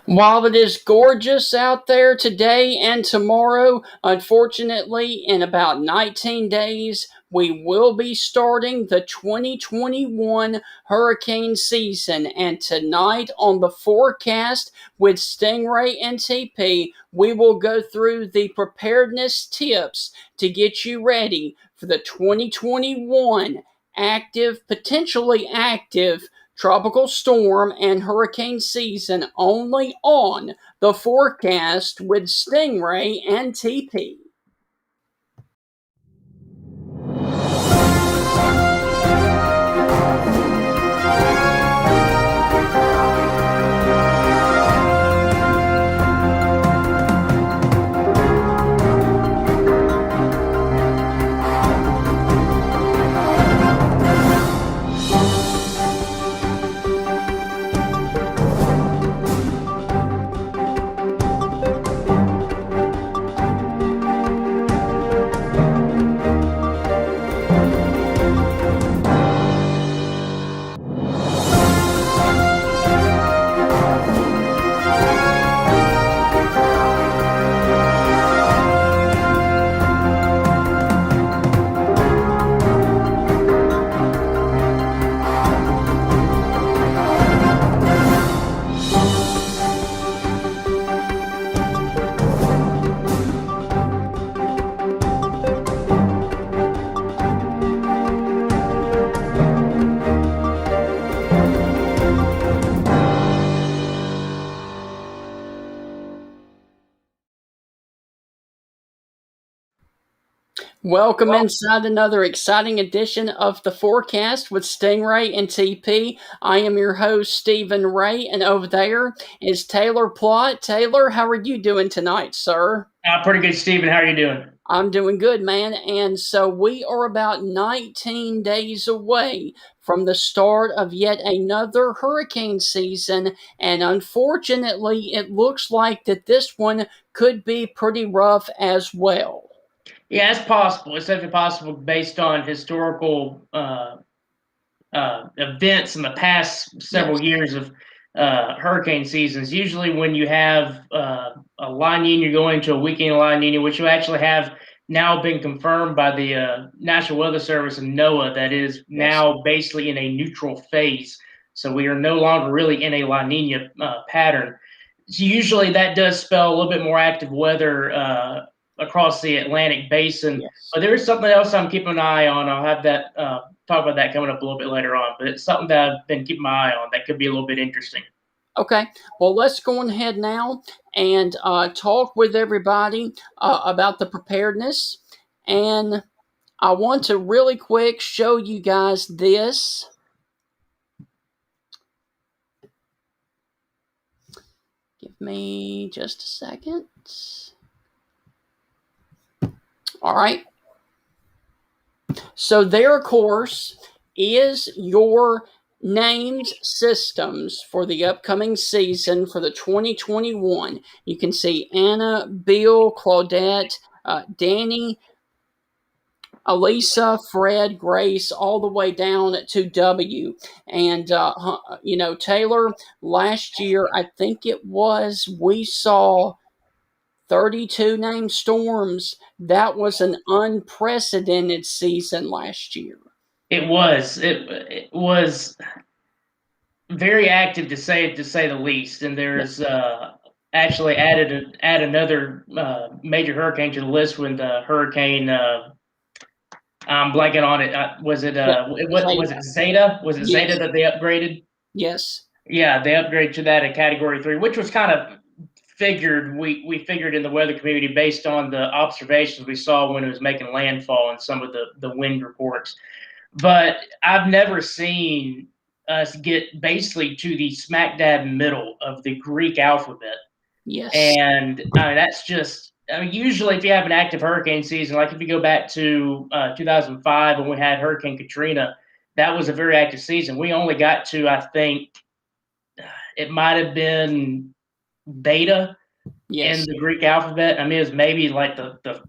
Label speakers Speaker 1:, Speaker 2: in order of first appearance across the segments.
Speaker 1: While it is gorgeous out there today and tomorrow, unfortunately, in about 19 days, we will be starting the 2021 hurricane season. And tonight on the forecast with Stingray and TP, we will go through the preparedness tips to get you ready for the 2021 potentially active tropical storm and hurricane season only on the forecast with Stingray and TP. Welcome inside another exciting edition of the Forecast with Stingray and TP. I am your host, Stephen Ray, and over there is Taylor Plott. Taylor, how are you doing tonight, sir?
Speaker 2: Pretty good, Stephen. How are you doing?
Speaker 1: I'm doing good, man. And so we are about 19 days away from the start of yet another hurricane season. And unfortunately, it looks like that this one could be pretty rough as well.
Speaker 2: Yeah, it's possible. It's definitely possible based on historical events in the past several years of hurricane seasons. Usually, when you have a La Nina going to a weekend La Nina, which you actually have now been confirmed by the National Weather Service and NOAA, that is now basically in a neutral phase. So we are no longer really in a La Nina pattern. So usually that does spell a little bit more active weather across the Atlantic basin. But there is something else I'm keeping an eye on. I'll have that talk about that coming up a little bit later on. But it's something that I've been keeping my eye on that could be a little bit interesting.
Speaker 1: Okay, well, let's go ahead now and talk with everybody about the preparedness. And I want to really quick show you guys this. Give me just a second. All right. So there, of course, is your named systems for the upcoming season for the 2021. You can see Anna, Bill, Claudette, Danny, Elisa, Fred, Grace, all the way down to W. And, Taylor, last year, I think it was, we saw 32 named storms. That was an unprecedented season last year.
Speaker 2: It was. It was very active to say the least. And there's actually add another major hurricane to the list when the hurricane. I'm blanking on it. Was it Zeta? Was it Zeta that they upgraded?
Speaker 1: Yes.
Speaker 2: Yeah, they upgraded to that at Category 3, which was kind of figured. We figured in the weather community based on the observations we saw when it was making landfall and some of the wind reports. But I've never seen us get basically to the smack dab middle of the Greek alphabet.
Speaker 1: Yes.
Speaker 2: And that's just. Usually, if you have an active hurricane season, like if you go back to 2005 when we had Hurricane Katrina, that was a very active season. We only got to, I think, it might have been beta in the Greek alphabet. I mean, it was maybe like the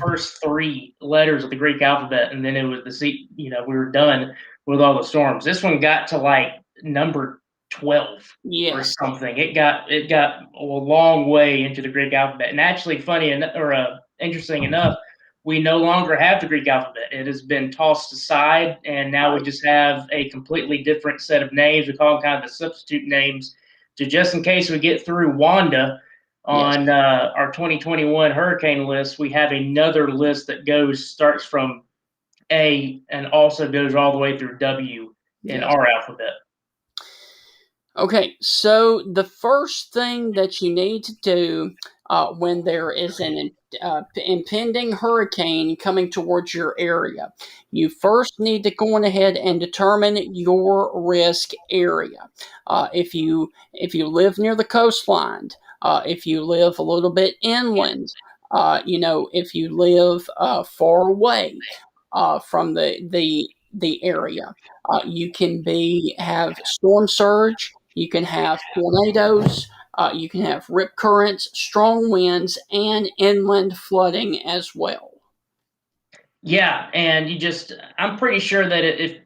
Speaker 2: first three letters of the Greek alphabet, and then it was we were done with all the storms. This one got to like number 12 or
Speaker 1: Yes.
Speaker 2: something. It got a long way into the Greek alphabet. And actually, interesting enough, we no longer have the Greek alphabet. It has been tossed aside, and now we
Speaker 1: Right.
Speaker 2: just have a completely different set of names. We call them kind of the substitute names, to just in case we get through Wanda
Speaker 1: Yes.
Speaker 2: on our 2021 hurricane list. We have another list that starts from A and also goes all the way through W in
Speaker 1: Yes.
Speaker 2: our alphabet.
Speaker 1: Okay, so the first thing that you need to do when there is an impending hurricane coming towards your area, you first need to go on ahead and determine your risk area. If you live near the coastline, if you live a little bit inland, if you live far away from the area. You can have storm surge. You can have tornadoes. You can have rip currents, strong winds, and inland flooding as well.
Speaker 2: Yeah, and I'm pretty sure that if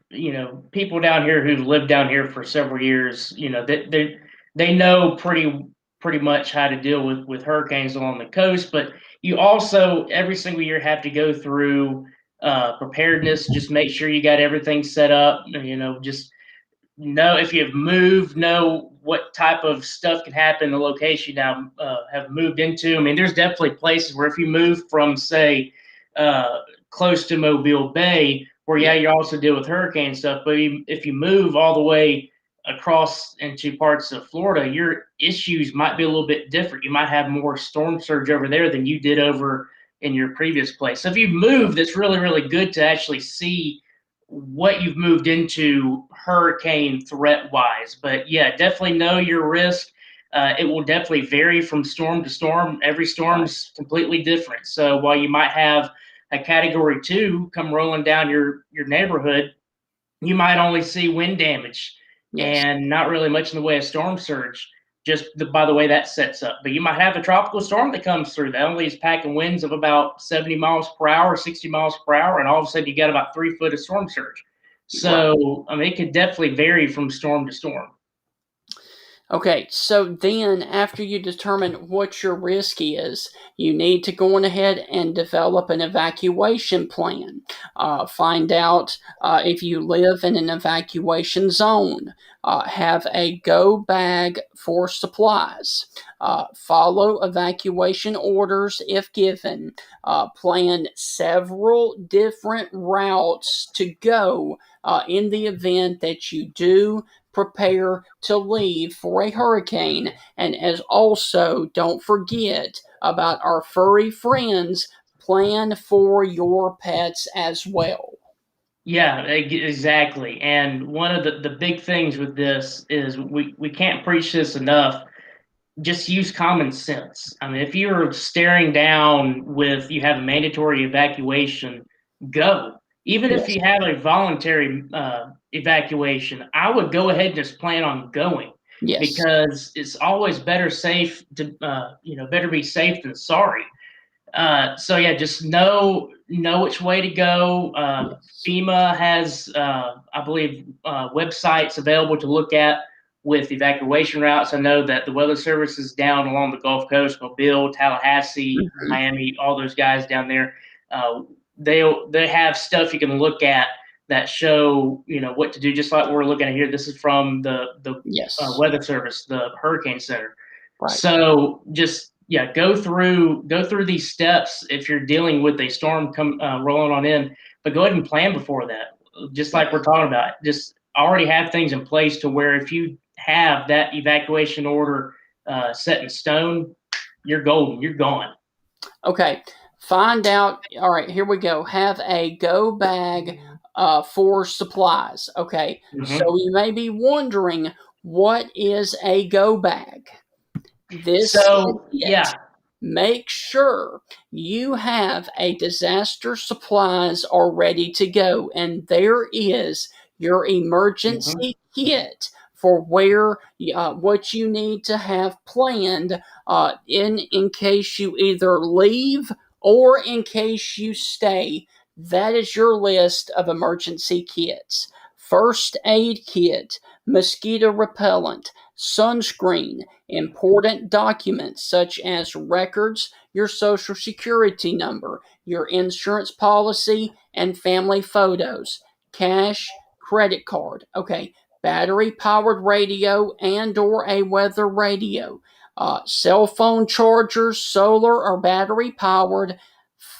Speaker 2: people down here who've lived down here for several years, that they know pretty much how to deal with hurricanes along the coast. But you also every single year have to go through preparedness. Just make sure you got everything set up. Just know if you've moved, know what type of stuff can happen in the location you now have moved into. I mean, there's definitely places where if you move from, say, close to Mobile Bay, where
Speaker 1: Yeah.
Speaker 2: you also deal with hurricane stuff, but if you move all the way across into parts of Florida, your issues might be a little bit different. You might have more storm surge over there than you did over in your previous place. So if you've moved, it's really, really good to actually see what you've moved into hurricane threat wise. But yeah, definitely know your risk. It will definitely vary from storm to storm. Every
Speaker 1: Right.
Speaker 2: storm's completely different. So while you might have a category 2 come rolling down your neighborhood, you might only see wind damage
Speaker 1: Yes.
Speaker 2: and not really much in the way of storm surge, by the way that sets up. But you might have a tropical storm that comes through that only is packing winds of about 70 miles per hour, 60 miles per hour, and all of a sudden you got about 3 foot of storm surge.
Speaker 1: Right.
Speaker 2: So, I mean, it could definitely vary from storm to storm.
Speaker 1: Okay, so then after you determine what your risk is, you need to go on ahead and develop an evacuation plan. Find out if you live in an evacuation zone. Have a go bag for supplies. Follow evacuation orders if given. Plan several different routes to go in the event that you do prepare to leave for a hurricane. And as also, don't forget about our furry friends, plan for your pets as well.
Speaker 2: Yeah, exactly. And one of the big things with this is we can't preach this enough. Just use common sense. I mean, if you're staring down with you have a mandatory evacuation, go. Even if
Speaker 1: Yes,
Speaker 2: you have a voluntary evacuation, I would go ahead and just plan on going,
Speaker 1: yes,
Speaker 2: because it's always better be safe than sorry. So yeah, just know which way to go.
Speaker 1: yes.
Speaker 2: FEMA has, I believe, websites available to look at with evacuation routes. I know that the Weather Service is down along the Gulf Coast, Mobile, Tallahassee,
Speaker 1: Mhm.
Speaker 2: Miami, all those guys down there. They have stuff you can look at that show what to do. Just like we're looking at here, this is from the
Speaker 1: Yes,
Speaker 2: Weather Service, the Hurricane Center.
Speaker 1: right.
Speaker 2: So just yeah, go through these steps if you're dealing with a storm come rolling on in, but go ahead and plan before that. Just like we're talking about, just already have things in place to where if you have that evacuation order set in stone, you're golden. You're gone.
Speaker 1: Okay, find out. All right, here we go. Have a go bag for supplies. Okay, so
Speaker 2: Hmm.
Speaker 1: you may be wondering what is a go bag? This is
Speaker 2: So
Speaker 1: it.
Speaker 2: yeah.
Speaker 1: Make sure you have a disaster supplies are ready to go, and there is your
Speaker 2: Hmm.
Speaker 1: emergency kit for what you need to have planned in case you either leave or in case you stay. That is your list of emergency kits. first aid kit, mosquito repellent, sunscreen, important documents such as records, your social security number, your insurance policy, and family photos, cash, credit card. Okay, battery powered radio and or a weather radio, cell phone chargers, solar or battery powered,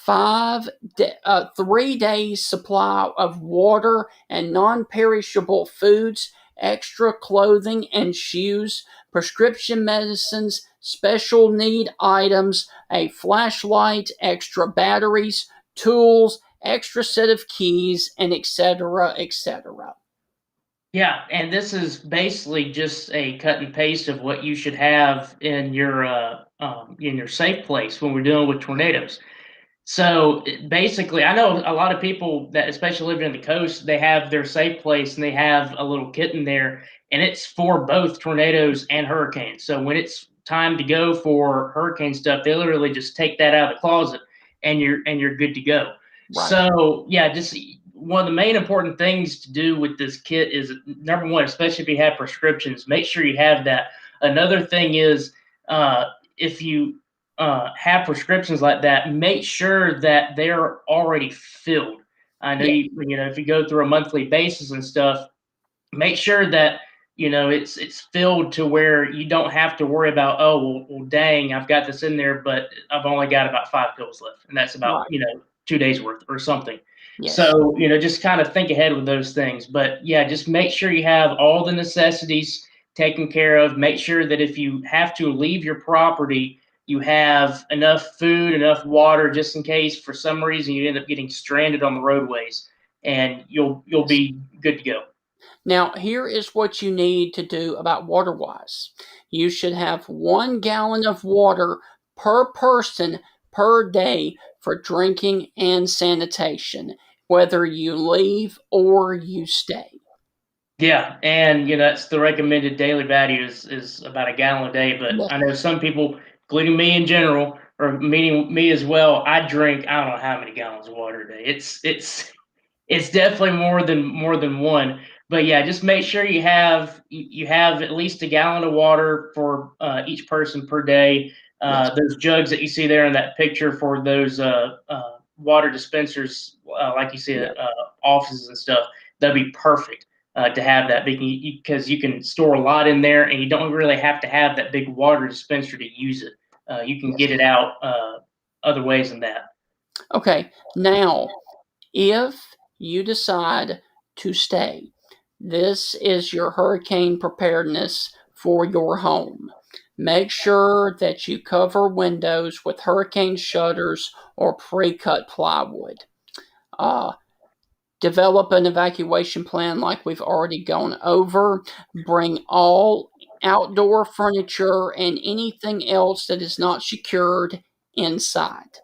Speaker 1: 3 days supply of water and non-perishable foods, extra clothing and shoes, prescription medicines, special need items, a flashlight, extra batteries, tools, extra set of keys, and etc., etc.
Speaker 2: Yeah, and this is basically just a cut and paste of what you should have in your safe place when we're dealing with tornadoes. So basically, I know a lot of people that, especially living in the coast, they have their safe place and they have a little kit in there, and it's for both tornadoes and hurricanes. So when it's time to go for hurricane stuff, they literally just take that out of the closet, and you're good to go.
Speaker 1: Right.
Speaker 2: So yeah, just one of the main important things to do with this kit is, number one, especially if you have prescriptions, make sure you have that. Another thing is, if you have prescriptions like that, make sure that they're already filled. I know
Speaker 1: Yeah.
Speaker 2: if you go through a monthly basis and stuff, make sure that it's filled to where you don't have to worry about, oh well, dang, I've got this in there, but I've only got about 5 pills left, and that's about
Speaker 1: Right.
Speaker 2: 2 days worth or something.
Speaker 1: Yes.
Speaker 2: So just kind of think ahead with those things. But yeah, just make sure you have all the necessities taken care of. Make sure that if you have to leave your property, you have enough food, enough water, just in case for some reason you end up getting stranded on the roadways, and you'll
Speaker 1: Yes.
Speaker 2: be good to go.
Speaker 1: Now, here is what you need to do about water wise. You should have 1 gallon of water per person per day for drinking and sanitation, whether you leave or you stay.
Speaker 2: Yeah, and that's the recommended daily value is about a gallon a day. But
Speaker 1: Yes.
Speaker 2: I know some people, including me in general, or meaning me as well, I drink I don't know how many gallons of water a day. It's definitely more than one. But yeah, just make sure you have at least a gallon of water for each person per day.
Speaker 1: Yes.
Speaker 2: Those jugs that you see there in that picture for those water dispensers, like you see
Speaker 1: Yes.
Speaker 2: at offices and stuff, that'd be perfect to have that, because you can store a lot in there, and you don't really have to have that big water dispenser to use it. You can get
Speaker 1: Yes.
Speaker 2: it out other ways than that.
Speaker 1: Okay. Now, if you decide to stay, this is your hurricane preparedness for your home. Make sure that you cover windows with hurricane shutters or pre cut plywood. Uh, Develop an evacuation plan like we've already gone over. Bring all outdoor furniture and anything else that is not secured inside.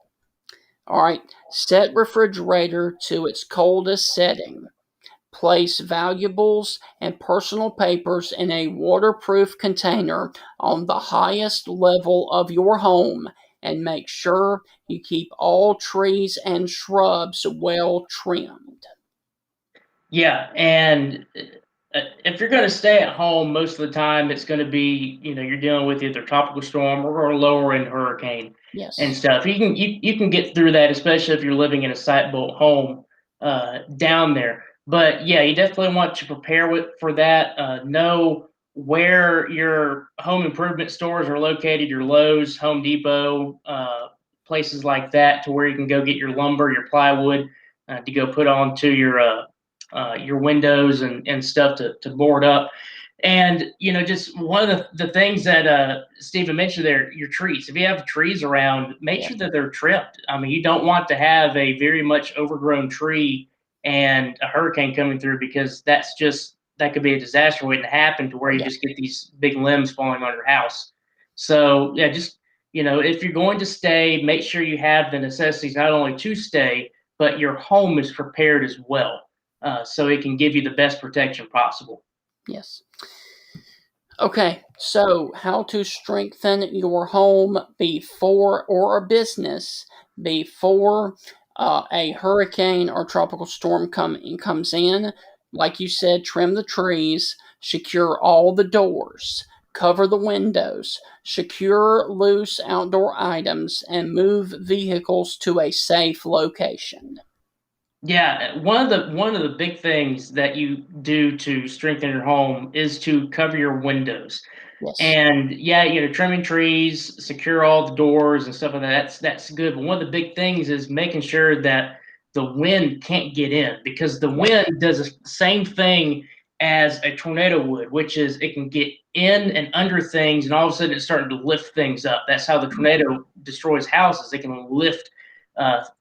Speaker 1: All right, set refrigerator to its coldest setting. Place valuables and personal papers in a waterproof container on the highest level of your home, and make sure you keep all trees and shrubs well trimmed.
Speaker 2: Yeah, and if you're going to stay at home, most of the time it's going to be, you're dealing with either tropical storm or a lower end hurricane and
Speaker 1: Yes,
Speaker 2: stuff. You can get through that, especially if you're living in a site built home down there. But yeah, you definitely want to prepare for that. Know where your home improvement stores are located, your Lowe's, Home Depot, places like that, to where you can go get your lumber, your plywood, to go put onto your windows and stuff to board up. And just one of the things that Stephen mentioned there, your trees. If you have trees around, make
Speaker 1: yeah,
Speaker 2: sure that they're trimmed. I mean, you don't want to have a very much overgrown tree and a hurricane coming through, because that could be a disaster waiting to happen, to where you
Speaker 1: yeah,
Speaker 2: just get these big limbs falling on your house. So yeah, just if you're going to stay, make sure you have the necessities not only to stay, but your home is prepared as well, so it can give you the best protection possible.
Speaker 1: yes. Okay, so how to strengthen your home before, or a business before a hurricane or tropical storm comes in. like you said, trim the trees, secure all the doors, cover the windows, secure loose outdoor items, and move vehicles to a safe location.
Speaker 2: Yeah, one of the big things that you do to strengthen your home is to cover your windows.
Speaker 1: Yes.
Speaker 2: And yeah, trimming trees, secure all the doors and stuff like that. That's good. But one of the big things is making sure that the wind can't get in, because the
Speaker 1: Yes.
Speaker 2: wind does the same thing as a tornado would, which is it can get in and under things, and all of a sudden it's starting to lift things up. That's how the tornado destroys houses. It can lift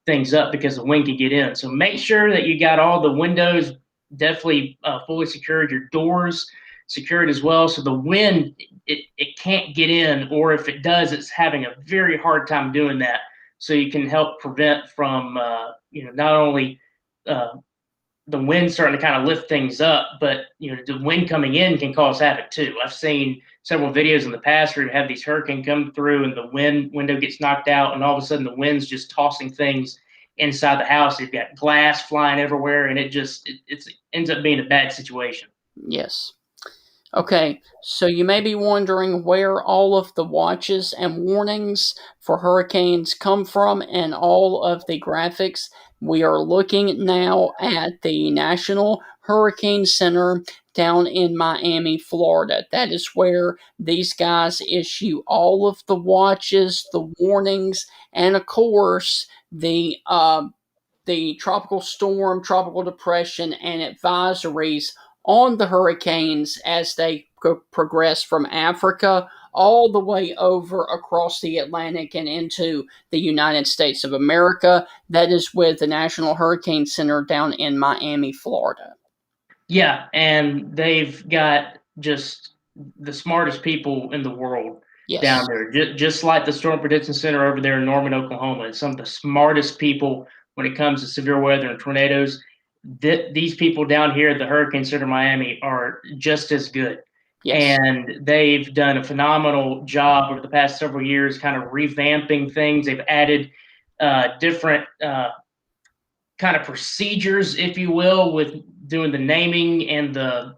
Speaker 2: things up because the wind can get in. So make sure that you got all the windows definitely fully secured, your doors secured as well, so the wind it can't get in, or if it does, it's having a very hard time doing that. So you can help prevent from not only uh, the wind starting to kind of lift things up, but the wind coming in can cause havoc too. I've seen several videos in the past where you have these hurricanes come through and the window gets knocked out, and all of a sudden the wind's just tossing things inside the house. You've got glass flying everywhere, and it ends up being a bad situation.
Speaker 1: Yes. Okay, so you may be wondering where all of the watches and warnings for hurricanes come from and all of the graphics. We are looking now at the National Hurricane Center down in Miami, Florida. That is where these guys issue all of the watches, the warnings, and of course the tropical storm, tropical depression, and advisories on the hurricanes as they progress from Africa all the way over across the Atlantic and into the United States of America. That is with the National Hurricane Center down in Miami, Florida.
Speaker 2: Yeah, and they've got just the smartest people in the world down
Speaker 1: Yes.
Speaker 2: there. Just like the Storm Prediction Center over there in Norman, Oklahoma. It's some of the smartest people when it comes to severe weather and tornadoes. These people down here at the Hurricane Center Miami are just as good.
Speaker 1: Yes.
Speaker 2: And they've done a phenomenal job over the past several years, kind of revamping things. They've added different kind of procedures, if you will, with doing the naming and the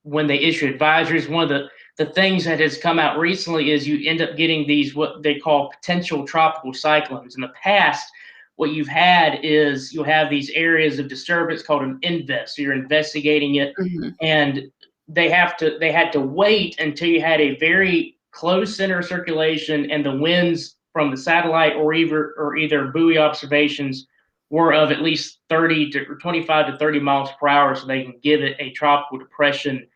Speaker 2: when they issue advisories. One of the things that has come out recently is you end up getting these what they call potential tropical cyclones. In the past, what you've had is you'll have these areas of disturbance called an invest. So you're investigating it,
Speaker 1: Hmm.
Speaker 2: and they had to wait until you had a very close center of circulation and the winds from the satellite or either buoy observations were of at least 30 to 25 to 30 miles per hour, so they can give it a tropical depression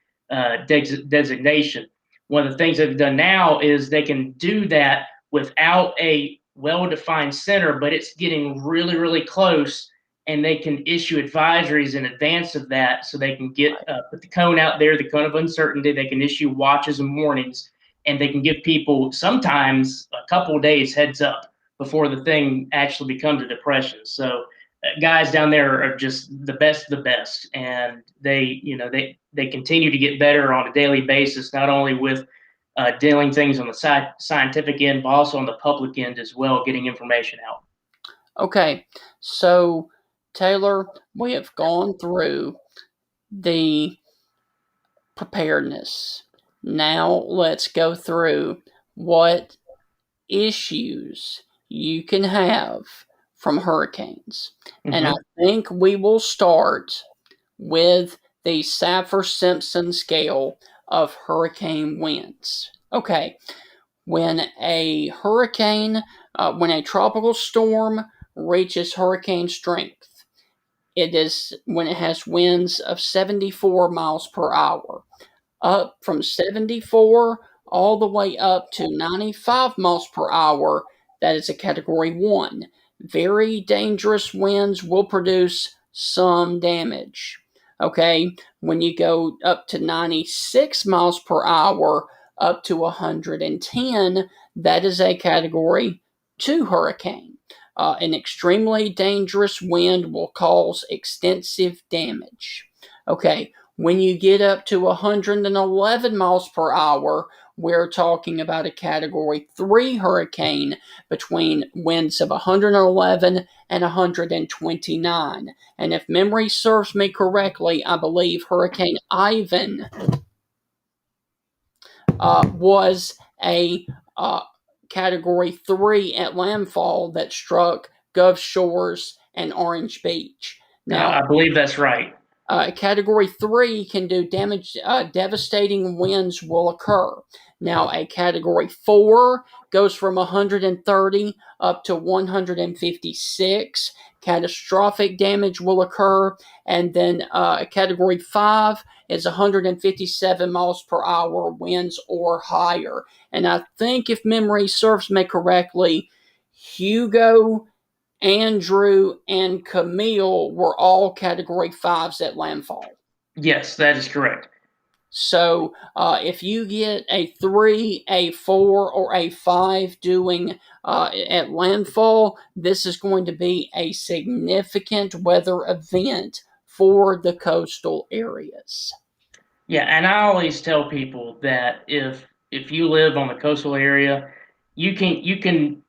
Speaker 2: designation. One of the things they've done now is they can do that without a well-defined center, but it's getting really, really close, and they can issue advisories in advance of that, so they can get put the cone out there, the cone of uncertainty. They can issue watches and warnings, and they can give people sometimes a couple of days heads up before the thing actually becomes a depression. So guys down there are just the best, and they continue to get better on a daily basis, not only with dealing things on the scientific end, but also on the public end as well, getting information out.
Speaker 1: Okay, so Taylor, we have gone through the preparedness. Now let's go through what issues you can have from hurricanes. And I
Speaker 2: Mm-hmm.
Speaker 1: think we will start with the Saffir Simpson scale of hurricane winds. Okay, when a tropical storm reaches hurricane strength, it is when it has winds of 74 miles per hour, up from 74 all the way up to 95 miles per hour. That is a category 1. Very dangerous winds will produce some damage. Okay, when you go up to 96 miles per hour, up to 110, that is a category 2 hurricane. An extremely dangerous wind will cause extensive damage. Okay, when you get up to 111 miles per hour, we're talking about a Category 3 hurricane between winds of 111 and 129. And if memory serves me correctly, I believe Hurricane Ivan was a Category 3 at landfall that struck Gulf Shores and Orange Beach. Now,
Speaker 2: I believe that's right.
Speaker 1: Category 3 can do damage, devastating winds will occur. Now, a Category 4 goes from 130 up to 156. Catastrophic damage will occur. And then a Category 5 is 157 miles per hour winds or higher. And I think, if memory serves me correctly, Hugo, Andrew, and Camille were all Category 5s at landfall.
Speaker 2: Yes, that is correct.
Speaker 1: So if you get a 3, a 4, or a 5 doing at landfall, this is going to be a significant weather event for the coastal areas.
Speaker 2: Yeah, and I always tell people that if you live on the coastal area, you can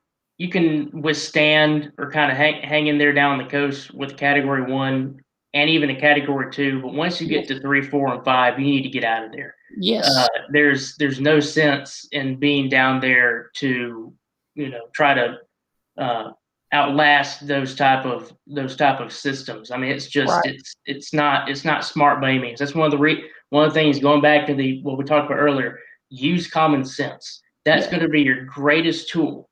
Speaker 2: withstand or kind of hang in there down the coast with Category 1 and even a Category 2. But once you get to 3, 4, and 5, you need to get out of there.
Speaker 1: Yes.
Speaker 2: There's no sense in being down there to try to outlast those type of systems. I mean, it's just
Speaker 1: Right.
Speaker 2: it's not smart by any means. That's one of the things, going back to what we talked about earlier. Use common sense. That's
Speaker 1: Yeah.
Speaker 2: going to be your greatest tool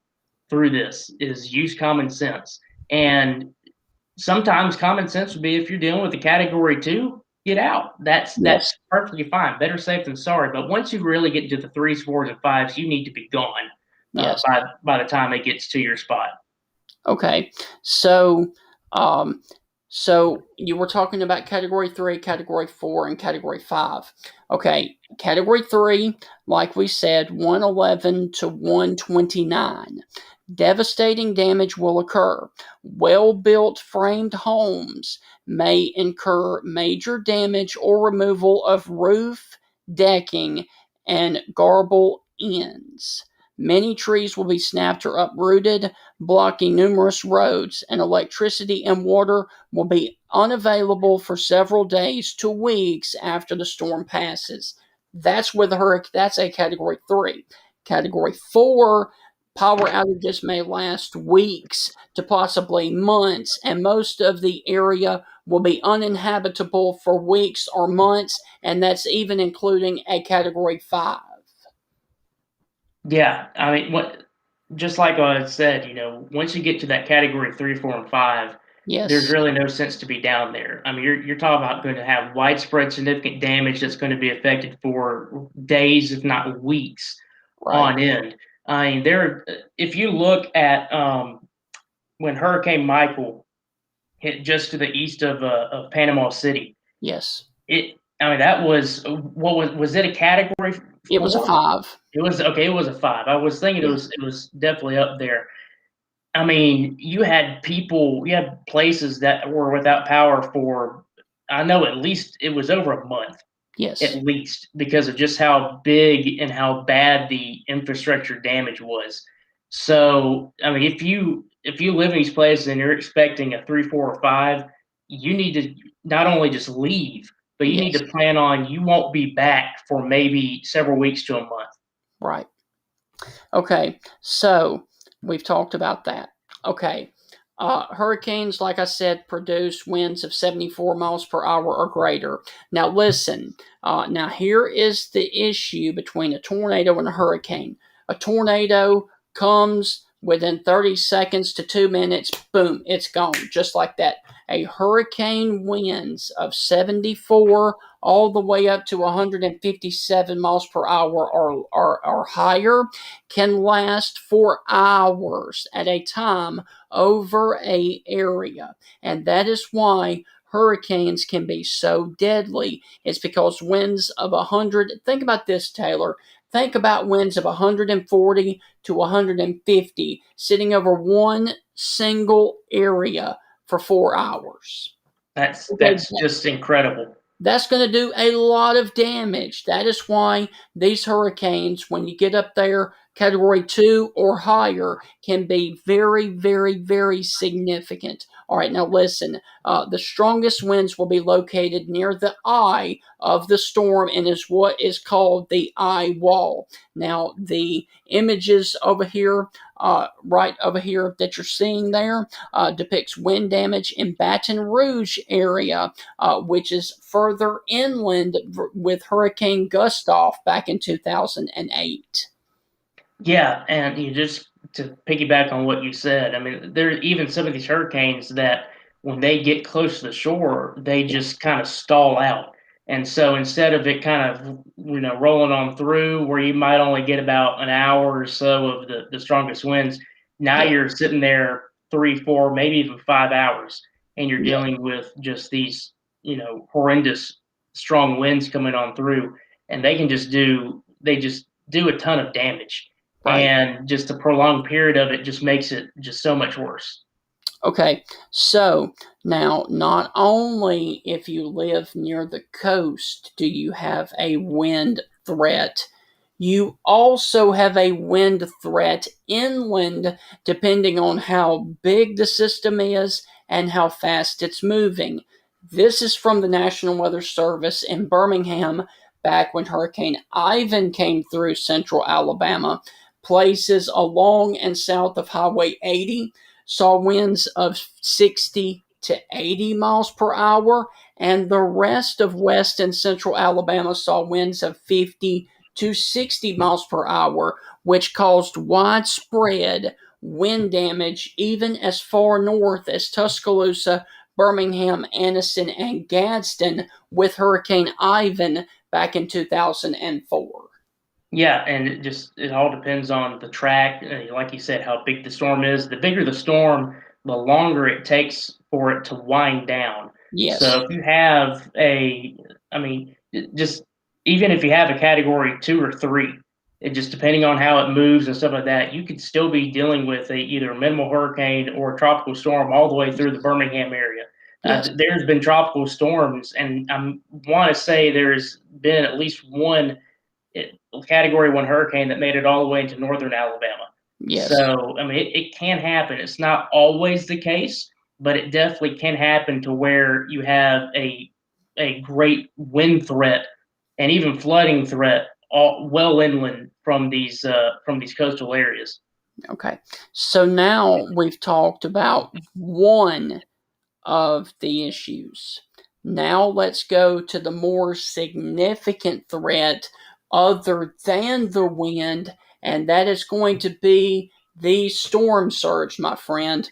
Speaker 2: through this, is use common sense. And sometimes common sense would be, if you're dealing with a Category 2, get out. That's
Speaker 1: Yes.
Speaker 2: perfectly fine. Better safe than sorry. But once you really get into the 3s, 4s, and 5s, you need to be gone
Speaker 1: Yes.
Speaker 2: by the time it gets to your spot.
Speaker 1: Okay, so so you were talking about Category 3, Category 4, and Category 5. Okay, Category 3, like we said, 111 to 129. Devastating damage will occur. Well-built framed homes may incur major damage or removal of roof, decking, and gable ends. Many trees will be snapped or uprooted, blocking numerous roads, and electricity and water will be unavailable for several days to weeks after the storm passes. That's where that's a Category 3. Category 4, power outages may last weeks to possibly months, and most of the area will be uninhabitable for weeks or months, and that's even including a Category 5.
Speaker 2: Yeah, I mean, just like I said, once you get to that Category 3, 4, and 5, there's
Speaker 1: Yes.
Speaker 2: really no sense to be down there. I mean, you're talking about going to have widespread significant damage that's going to be affected for days, if not weeks,
Speaker 1: Right.
Speaker 2: on end. I mean, if you look at when Hurricane Michael hit just to the east of Panama City,
Speaker 1: Yes.
Speaker 2: I mean, that was, was it a Category
Speaker 1: It was a
Speaker 2: 4?
Speaker 1: 5.
Speaker 2: It was okay. It was a 5. I was thinking
Speaker 1: Yeah.
Speaker 2: it was definitely up there. I mean, you had places that were without power for, I know, at least it was over a month, at
Speaker 1: Yes.
Speaker 2: least, because of just how big and how bad the infrastructure damage was. So, I mean, if you live in these places and you're expecting a 3, 4, or 5, you need to not only just leave, but you need
Speaker 1: Yes.
Speaker 2: to plan on, you won't be back for maybe several weeks to a month.
Speaker 1: Right. Okay. So we've talked about that. Okay. Hurricanes, like I said, produce winds of 74 miles per hour or greater. Now, listen. Now, here is the issue between a tornado and a hurricane. A tornado comes within 30 seconds to 2 minutes. Boom, it's gone, just like that. A hurricane winds of 74 all the way up to 157 miles per hour or higher can last for hours at a time over a area. And that is why hurricanes can be so deadly. It's because winds of 100, think about this, Taylor. Think about winds of 140 to 150 sitting over one single area for 4 hours.
Speaker 2: That's
Speaker 1: Okay,
Speaker 2: just incredible.
Speaker 1: That's going to do a lot of damage. That is why these hurricanes, when you get up there, category 2 or higher, can be very, very, very significant. All right, now listen. The strongest winds will be located near the eye of the storm and is what is called the eye wall. Now, the images over here, right over here that you're seeing there, depicts wind damage in Baton Rouge area, which is further inland with Hurricane Gustav back in 2008.
Speaker 2: Yeah, and you just to piggyback on what you said, I mean, there are even some of these hurricanes that when they get close to the shore, they just kind of stall out. And so instead of it kind of rolling on through where you might only get about an hour or so of the strongest winds, now
Speaker 1: Yeah,
Speaker 2: you're sitting there 3, 4, maybe even 5 hours, and you're
Speaker 1: yeah,
Speaker 2: dealing with just these horrendous strong winds coming on through, and they just do a ton of damage,
Speaker 1: right.
Speaker 2: and just a prolonged period of it just makes it just so much worse.
Speaker 1: Okay, so now not only if you live near the coast do you have a wind threat, you also have a wind threat inland depending on how big the system is and how fast it's moving. This is from the National Weather Service in Birmingham back when Hurricane Ivan came through central Alabama. Places along and south of Highway 80 saw winds of 60 to 80 miles per hour, and the rest of west and central Alabama saw winds of 50 to 60 miles per hour, which caused widespread wind damage even as far north as Tuscaloosa, Birmingham, Anniston, and Gadsden with Hurricane Ivan back in 2004.
Speaker 2: Yeah, and it all depends on the track, like you said, how big the storm is. The bigger the storm, the longer it takes for it to wind down.
Speaker 1: Yes,
Speaker 2: So if you have I mean, just even if you have a category 2 or 3, it just depending on how it moves and stuff like that, you could still be dealing with either a minimal hurricane or a tropical storm all the way through the Birmingham area.
Speaker 1: yes,
Speaker 2: There's been tropical storms, and I want to say there's been at least one category 1 hurricane that made it all the way into northern Alabama.
Speaker 1: yes.
Speaker 2: So, I mean, it can happen. It's not always the case, but it definitely can happen to where you have a great wind threat and even flooding threat all well inland from these coastal areas.
Speaker 1: Okay. So now we've talked about one of the issues. Now let's go to the more significant threat other than the wind, and that is going to be the storm surge, my friend,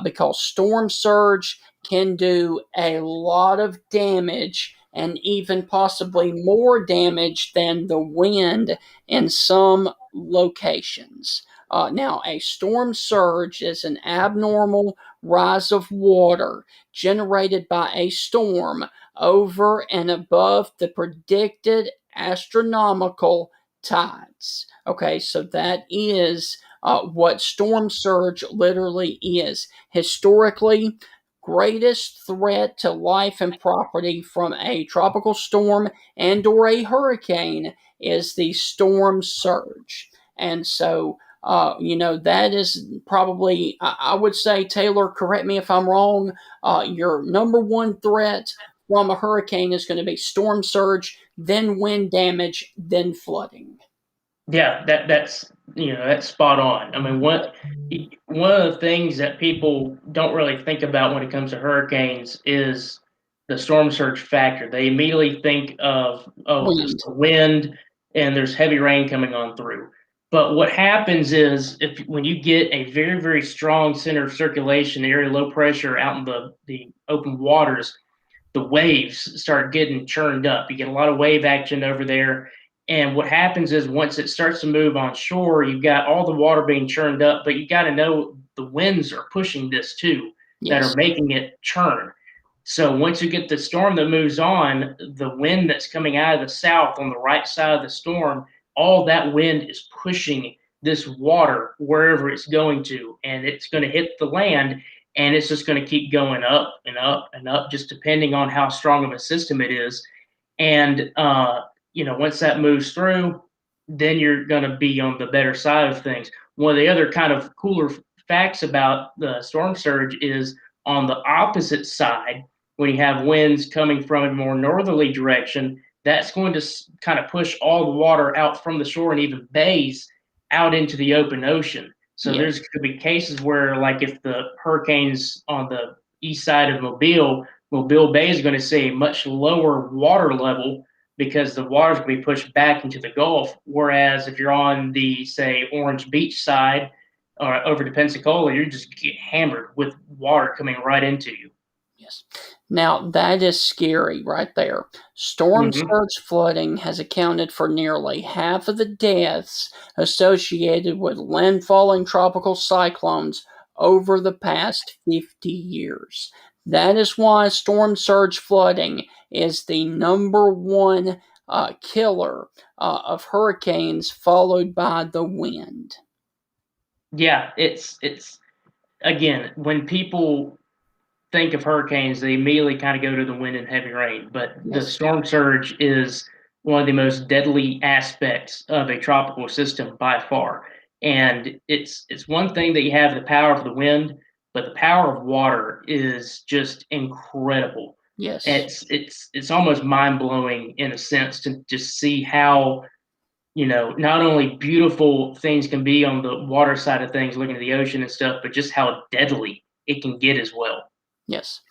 Speaker 1: because storm surge can do a lot of damage and even possibly more damage than the wind in some locations. Now, a storm surge is an abnormal rise of water generated by a storm over and above the predicted astronomical tides. Okay, so that is what storm surge literally is. Historically, greatest threat to life and property from a tropical storm and or a hurricane is the storm surge. And so that is probably, I would say, Taylor, correct me if I'm wrong, your number one threat from a hurricane is going to be storm surge, then wind damage, then flooding.
Speaker 2: Yeah, that's spot on. I mean, one of the things that people don't really think about when it comes to hurricanes is the storm surge factor. They immediately think of, oh, there's
Speaker 1: Wind.
Speaker 2: the wind and there's heavy rain coming on through. But what happens is if when you get a very, very strong center of circulation, area low pressure out in the open waters, the waves start getting churned up. You get a lot of wave action over there. And what happens is once it starts to move on shore, you've got all the water being churned up, but you got to know the winds are pushing this too, that are
Speaker 1: Yes.
Speaker 2: making it churn. So once you get the storm that moves on, the wind that's coming out of the south on the right side of the storm, all that wind is pushing this water wherever it's going to, and it's going to hit the land. and it's just going to keep going up and up and up, just depending on how strong of a system it is. And once that moves through, then you're going to be on the better side of things. One of the other kind of cooler facts about the storm surge is on the opposite side, when you have winds coming from a more northerly direction, that's going to kind of push all the water out from the shore and even bays out into the open ocean. So
Speaker 1: Yes.
Speaker 2: there's could be cases where, like, if the hurricane's on the east side of Mobile Bay is going to see a much lower water level because the water's going to be pushed back into the Gulf. Whereas if you're on the, say, Orange Beach side or over to Pensacola, you're just get hammered with water coming right into you.
Speaker 1: Yes. Now, that is scary right there. Storm
Speaker 2: Mm-hmm.
Speaker 1: surge flooding has accounted for nearly half of the deaths associated with landfalling tropical cyclones over the past 50 years. That is why storm surge flooding is the number one killer of hurricanes, followed by the wind.
Speaker 2: Yeah, it's again, when people think of hurricanes, they immediately kind of go to the wind and heavy rain. But the
Speaker 1: Yes.
Speaker 2: storm surge is one of the most deadly aspects of a tropical system by far. And it's one thing that you have the power of the wind, but the power of water is just incredible.
Speaker 1: Yes.
Speaker 2: It's almost mind blowing in a sense to just see how, not only beautiful things can be on the water side of things, looking at the ocean and stuff, but just how deadly it can get as well.
Speaker 1: Yes.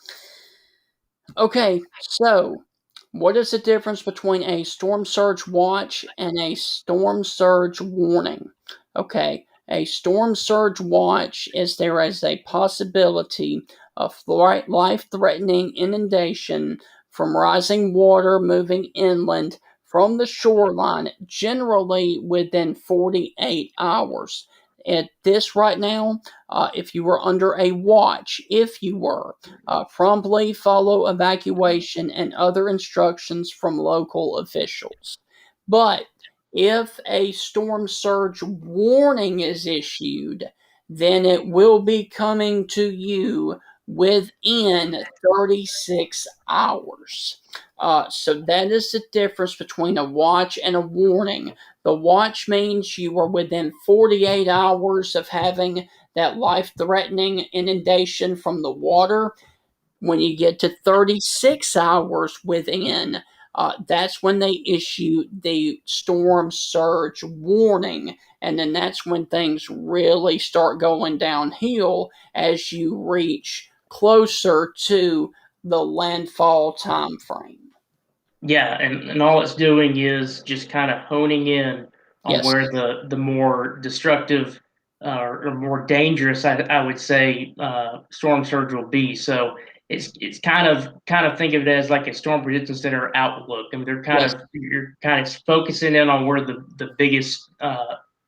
Speaker 1: Okay, so what is the difference between a storm surge watch and a storm surge warning? Okay, a storm surge watch is there is a possibility of life threatening inundation from rising water moving inland from the shoreline, generally within 48 hours. At this right now, if you were under a watch, if you were, promptly follow evacuation and other instructions from local officials. But if a storm surge warning is issued, then it will be coming to you within 36 hours. So that is the difference between a watch and a warning. The watch means you are within 48 hours of having that life threatening inundation from the water. When you get to 36 hours within, that's when they issue the storm surge warning. And then that's when things really start going downhill as you reach closer to the landfall time frame.
Speaker 2: Yeah, and all it's doing is just kind of honing in on
Speaker 1: Yes,
Speaker 2: where the more destructive or more dangerous, I would say, storm surge will be. So it's kind of think of it as like a storm prediction center outlook. I mean,
Speaker 1: yes,
Speaker 2: you're kind of focusing in on where the biggest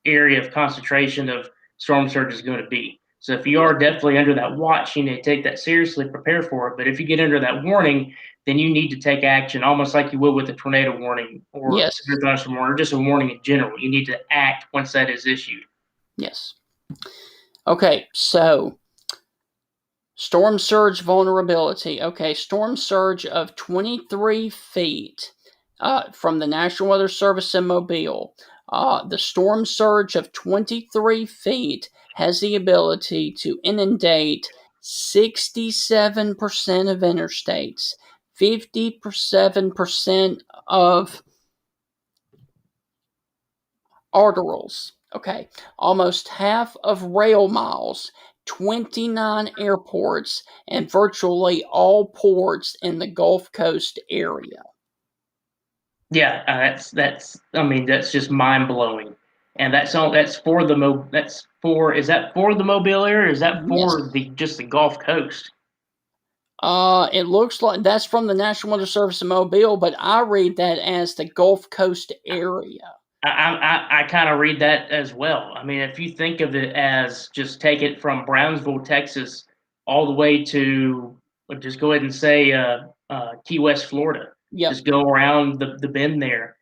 Speaker 2: area of concentration of storm surge is going to be. So if you
Speaker 1: yes,
Speaker 2: are definitely under that watch, you need to take that seriously, prepare for it. But if you get under that warning, then you need to take action, almost like you would with a tornado warning or
Speaker 1: yes,
Speaker 2: severe thunderstorm warning, or just a warning in general. You need to act once that is issued.
Speaker 1: yes. Okay, so storm surge vulnerability. Okay, storm surge of 23 feet from the National Weather Service in Mobile. The storm surge of 23 feet has the ability to inundate 67% of interstates, 57% of arterials. Okay, almost half of rail miles, 29 airports, and virtually all ports in the Gulf Coast area.
Speaker 2: Yeah, that's. I mean, that's just mind blowing, and that's all. That's for the mo. That's for. Is that for the Mobile area? Or is that
Speaker 1: Yes.
Speaker 2: for the just the Gulf Coast?
Speaker 1: It looks like that's from the National Weather Service in Mobile, but I read that as the Gulf Coast area.
Speaker 2: I kind of read that as well. I mean, if you think of it as just take it from Brownsville, Texas, all the way to, just go ahead and say, Key West, Florida.
Speaker 1: Yep.
Speaker 2: Just go around the bend there.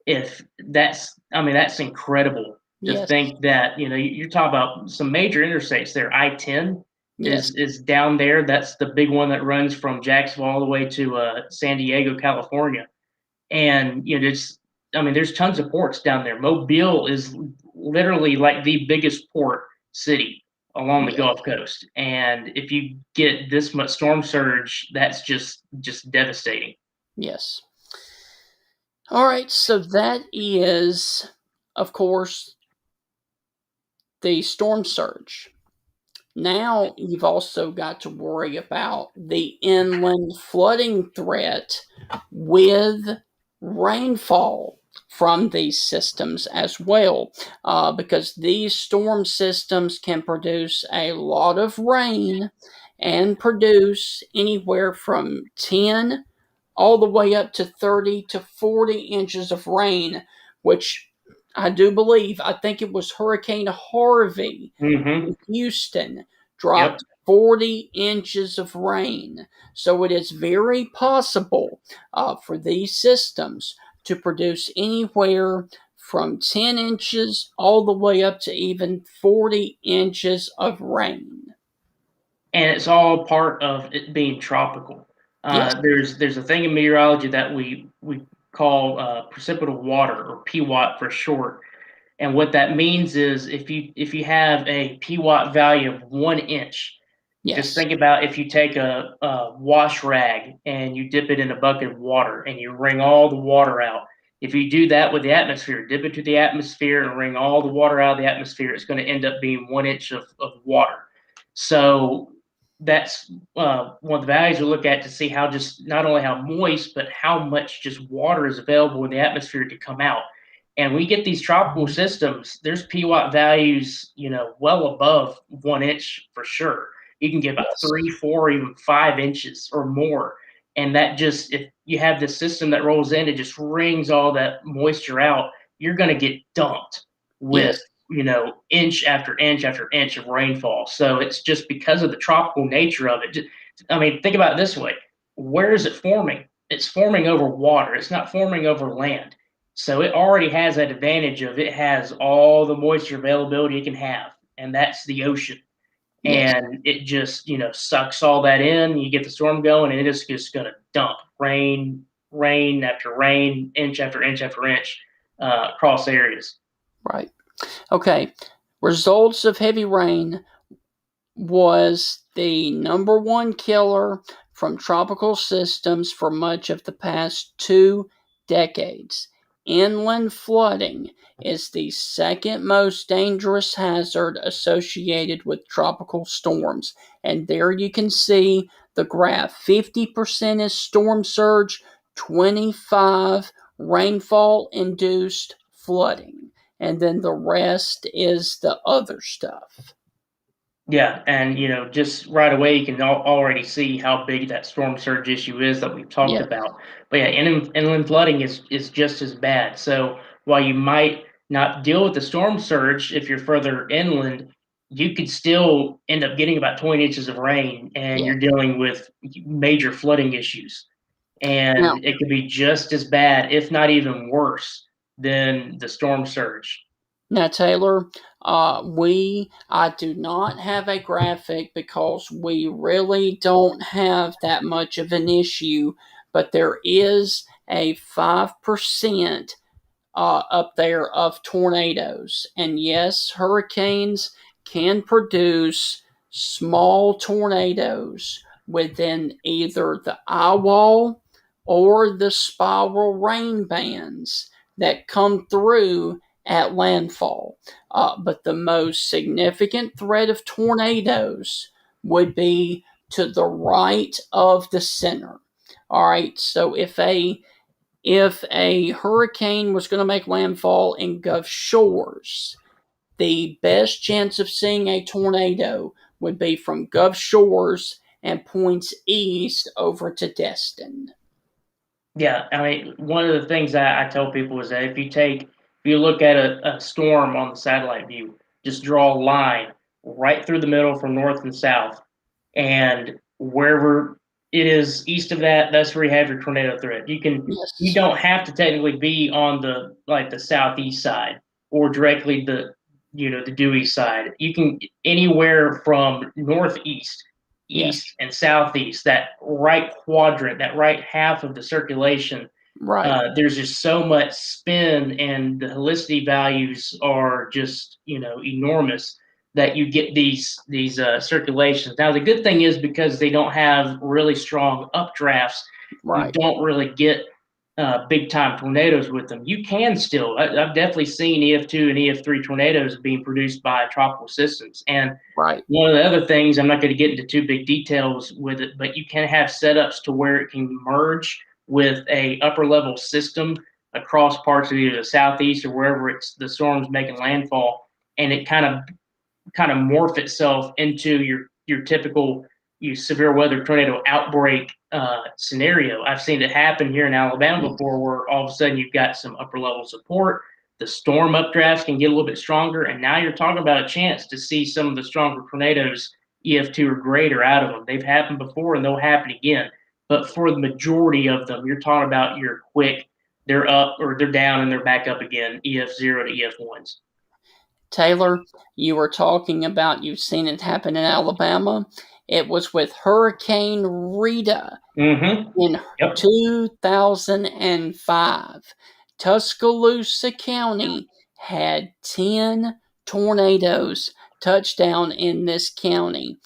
Speaker 2: If that's, I mean, that's incredible to
Speaker 1: Yes.
Speaker 2: think that, you're talking about some major interstates there. I-10.
Speaker 1: Yes.
Speaker 2: is down there. That's the big one that runs from Jacksonville all the way to San Diego, California. And there's tons of ports down there. Mobile is literally like the biggest port city along the
Speaker 1: Yes.
Speaker 2: Gulf Coast. And if you get this much storm surge, that's just devastating.
Speaker 1: Yes. All right. So that is, of course, the storm surge. Now you've also got to worry about the inland flooding threat with rainfall from these systems as well, because these storm systems can produce a lot of rain and produce anywhere from 10 all the way up to 30 to 40 inches of rain, which I do believe, I think it was Hurricane Harvey
Speaker 2: Mm-hmm.
Speaker 1: in Houston
Speaker 2: Yep.
Speaker 1: dropped 40 inches of rain. So it is very possible for these systems to produce anywhere from 10 inches all the way up to even 40 inches of rain.
Speaker 2: And it's all part of it being tropical.
Speaker 1: Yes,
Speaker 2: There's a thing in meteorology that we call precipitable water, or PWAT for short. And what that means is if you have a PWAT value of 1 inch, just
Speaker 1: yes,
Speaker 2: think about if you take a wash rag and you dip it in a bucket of water and you wring all the water out. If you do that with the atmosphere, dip it to the atmosphere and wring all the water out of the atmosphere, it's going to end up being 1 inch of water. So that's one of the values we look at to see how, just not only how moist, but how much just water is available in the atmosphere to come out. And we get these tropical systems, there's PWAT values, well above 1 inch for sure. You can get about
Speaker 1: yes,
Speaker 2: 3, 4, even 5 inches or more. And that just, if you have this system that rolls in, it just wrings all that moisture out, you're going to get dumped with,
Speaker 1: yes,
Speaker 2: inch after inch after inch of rainfall. So it's just because of the tropical nature of it. Think about it this way: where is it forming? It's forming over water, it's not forming over land. So it already has that advantage of, it has all the moisture availability it can have, and that's the ocean.
Speaker 1: yes.
Speaker 2: And it just, sucks all that in. You get the storm going, and it is just going to dump rain, rain after rain, inch after inch after inch across areas.
Speaker 1: Right. Okay. Results of heavy rain was the number one killer from tropical systems for much of the past 2 decades. Inland flooding is the second most dangerous hazard associated with tropical storms. And there you can see the graph: 50% is storm surge, 25 rainfall induced flooding, and then the rest is the other stuff.
Speaker 2: Yeah, and just right away you can already see how big that storm surge issue is that we've talked
Speaker 1: Yes,
Speaker 2: about. But yeah, inland flooding is just as bad. So while you might not deal with the storm surge if you're further inland, you could still end up getting about 20 inches of rain, and
Speaker 1: yes.
Speaker 2: you're dealing with major flooding issues.
Speaker 1: Now,
Speaker 2: And it could be just as bad, if not even worse, than the storm surge.
Speaker 1: now, Taylor, I do not have a graphic because we really don't have that much of an issue, but there is a 5% up there of tornadoes. And yes, hurricanes can produce small tornadoes within either the eye wall or the spiral rain bands that come through at landfall. But the most significant threat of tornadoes would be to the right of the center. All right, so if a hurricane was going to make landfall in Gulf Shores, the best chance of seeing a tornado would be from Gulf Shores and points east over to Destin.
Speaker 2: Yeah, one of the things that I tell people is that if you look at a storm on the satellite view, just draw a line right through the middle from north and south, and wherever it is east of that, that's where you have your tornado threat. You
Speaker 1: Yes,
Speaker 2: don't have to technically be on the southeast side or directly the Dewey side. You can anywhere from northeast,
Speaker 1: Yes.
Speaker 2: east, and southeast, that right quadrant, that right half of the circulation.
Speaker 1: Right.
Speaker 2: There's just so much spin, and the helicity values are just enormous that you get these circulations. Now the good thing is, because they don't have really strong updrafts, you
Speaker 1: Right.
Speaker 2: don't really get big time tornadoes with them. You can still, I've definitely seen EF2 and EF3 tornadoes being produced by tropical systems. And
Speaker 1: Right.
Speaker 2: one of the other things, I'm not going to get into too big details with it, but you can have setups to where it can merge with a upper level system across parts of either the southeast or wherever the storm's making landfall, and it kind of morph itself into your typical severe weather tornado outbreak scenario. I've seen it happen here in Alabama
Speaker 1: Yes.
Speaker 2: before, where all of a sudden you've got some upper level support. The storm updrafts can get a little bit stronger, and now you're talking about a chance to see some of the stronger tornadoes, EF2 or greater, out of them. They've happened before, and they'll happen again. But for the majority of them, you're talking about your quick, they're up or they're down and they're back up again, EF0 to EF1s.
Speaker 1: Taylor, you were talking about you've seen it happen in Alabama. It was with Hurricane Rita
Speaker 2: Mm-hmm.
Speaker 1: in
Speaker 2: Yep.
Speaker 1: 2005. Tuscaloosa County had 10 tornadoes touch down in this county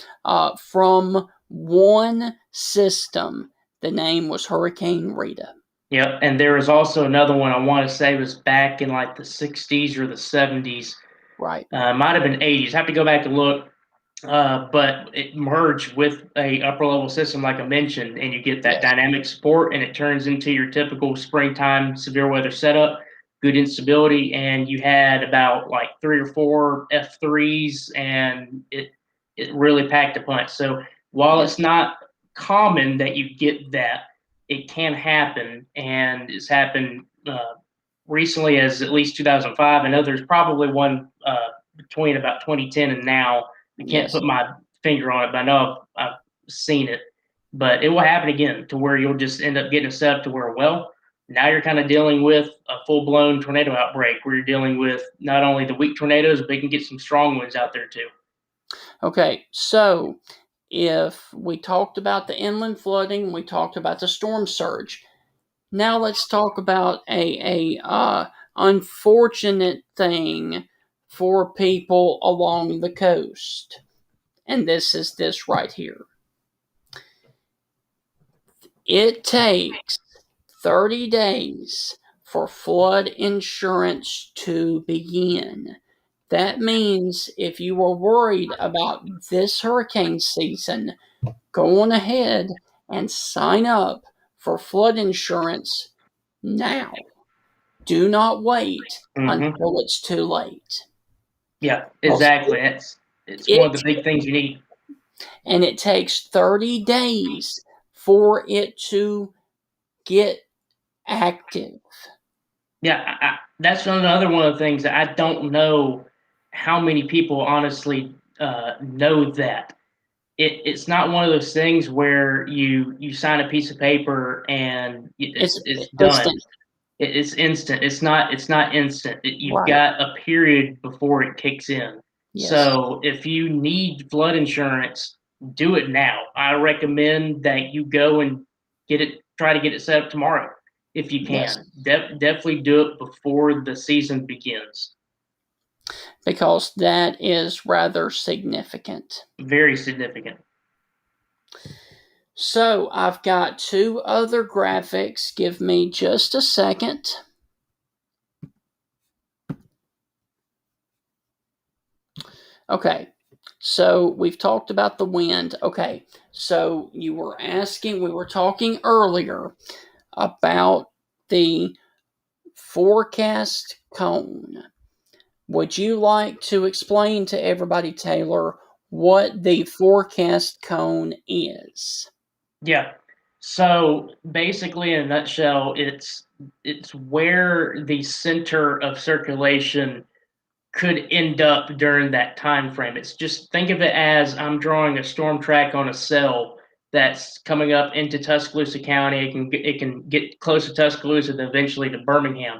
Speaker 1: from one system. The name was Hurricane Rita.
Speaker 2: Yep, and there was also another one I want to say was back in like the 60s or the 70s.
Speaker 1: Right.
Speaker 2: Might have been 80s. I have to go back and look. But it merged with a upper level system, like I mentioned, and you get that
Speaker 1: Yes.
Speaker 2: dynamic support, and it turns into your typical springtime severe weather setup. Good instability, and you had about like 3 or 4 F3s, and it really packed a punch. So while
Speaker 1: Yes.
Speaker 2: it's not common that you get that, it can happen, and it's happened recently as at least 2005. I know there's probably one between about 2010 and now. I can't
Speaker 1: Yes.
Speaker 2: put my finger on it, but I know I've seen it. But it will happen again, to where you'll just end up getting a setup to where, well, now you're kind of dealing with a full blown tornado outbreak, where you're dealing with not only the weak tornadoes, but you can get some strong ones out there too.
Speaker 1: Okay, so if we talked about the inland flooding, we talked about the storm surge. Now let's talk about a unfortunate thing for people along the coast, and this is this right here. It takes 30 days for flood insurance to begin. That means if you were worried about this hurricane season, go on ahead and sign up for flood insurance now. Do not wait
Speaker 2: Mm-hmm.
Speaker 1: until it's too late.
Speaker 2: Yeah,
Speaker 1: Because
Speaker 2: exactly. It's one
Speaker 1: it
Speaker 2: of the big things you need.
Speaker 1: and it takes 30 days for it to get active.
Speaker 2: Yeah, that's another one of the things that I don't know how many people honestly know that. It's not one of those things where you sign a piece of paper and
Speaker 1: It's
Speaker 2: it's done.
Speaker 1: instant.
Speaker 2: It's instant. It's not instant. You've
Speaker 1: Right.
Speaker 2: got a period before it kicks in.
Speaker 1: Yes.
Speaker 2: So if you need flood insurance, do it now. I recommend that you go and try to get it set up tomorrow if you
Speaker 1: Yes.
Speaker 2: can. Definitely do it before the season begins.
Speaker 1: Because that is rather significant.
Speaker 2: Very significant.
Speaker 1: So I've got two other graphics. Give me just a second. Okay, so we've talked about the wind. Okay, so we were talking earlier about the forecast cone. Would you like to explain to everybody, Taylor, what the forecast cone is?
Speaker 2: Yeah. So basically, in a nutshell, it's where the center of circulation could end up during that time frame. It's just, think of it as I'm drawing a storm track on a cell that's coming up into Tuscaloosa County. It can get close to Tuscaloosa, then eventually to Birmingham.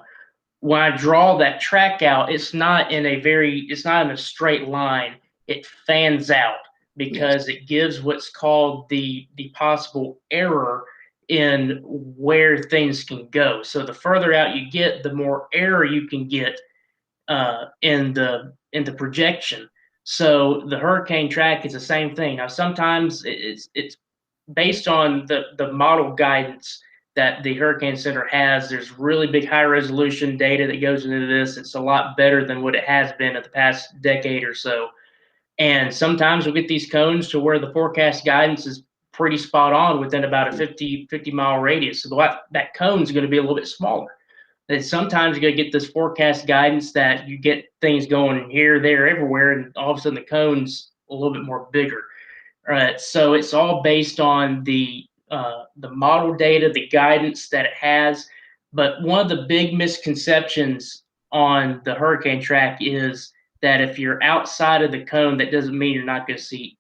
Speaker 2: when I draw that track out, it's not in a straight line. It fans out
Speaker 1: Yes.
Speaker 2: because it gives what's called the possible error in where things can go. So the further out you get, the more error you can get in the projection. So the hurricane track is the same thing. Now sometimes it's based on the model guidance that the Hurricane Center has. There's really big high resolution data that goes into this. It's a lot better than what it has been in the past decade or so. And sometimes we'll get these cones to where the forecast guidance is pretty spot on within about a 50 mile radius. So that cone is going to be a little bit smaller. And sometimes you're going to get this forecast guidance that you get things going here, there, everywhere, and all of a sudden the cone's a little bit more bigger. Right. So it's all based on the model data, the guidance that it has. But one of the big misconceptions on the hurricane track is that if you're outside of the cone, that doesn't mean you're not going to see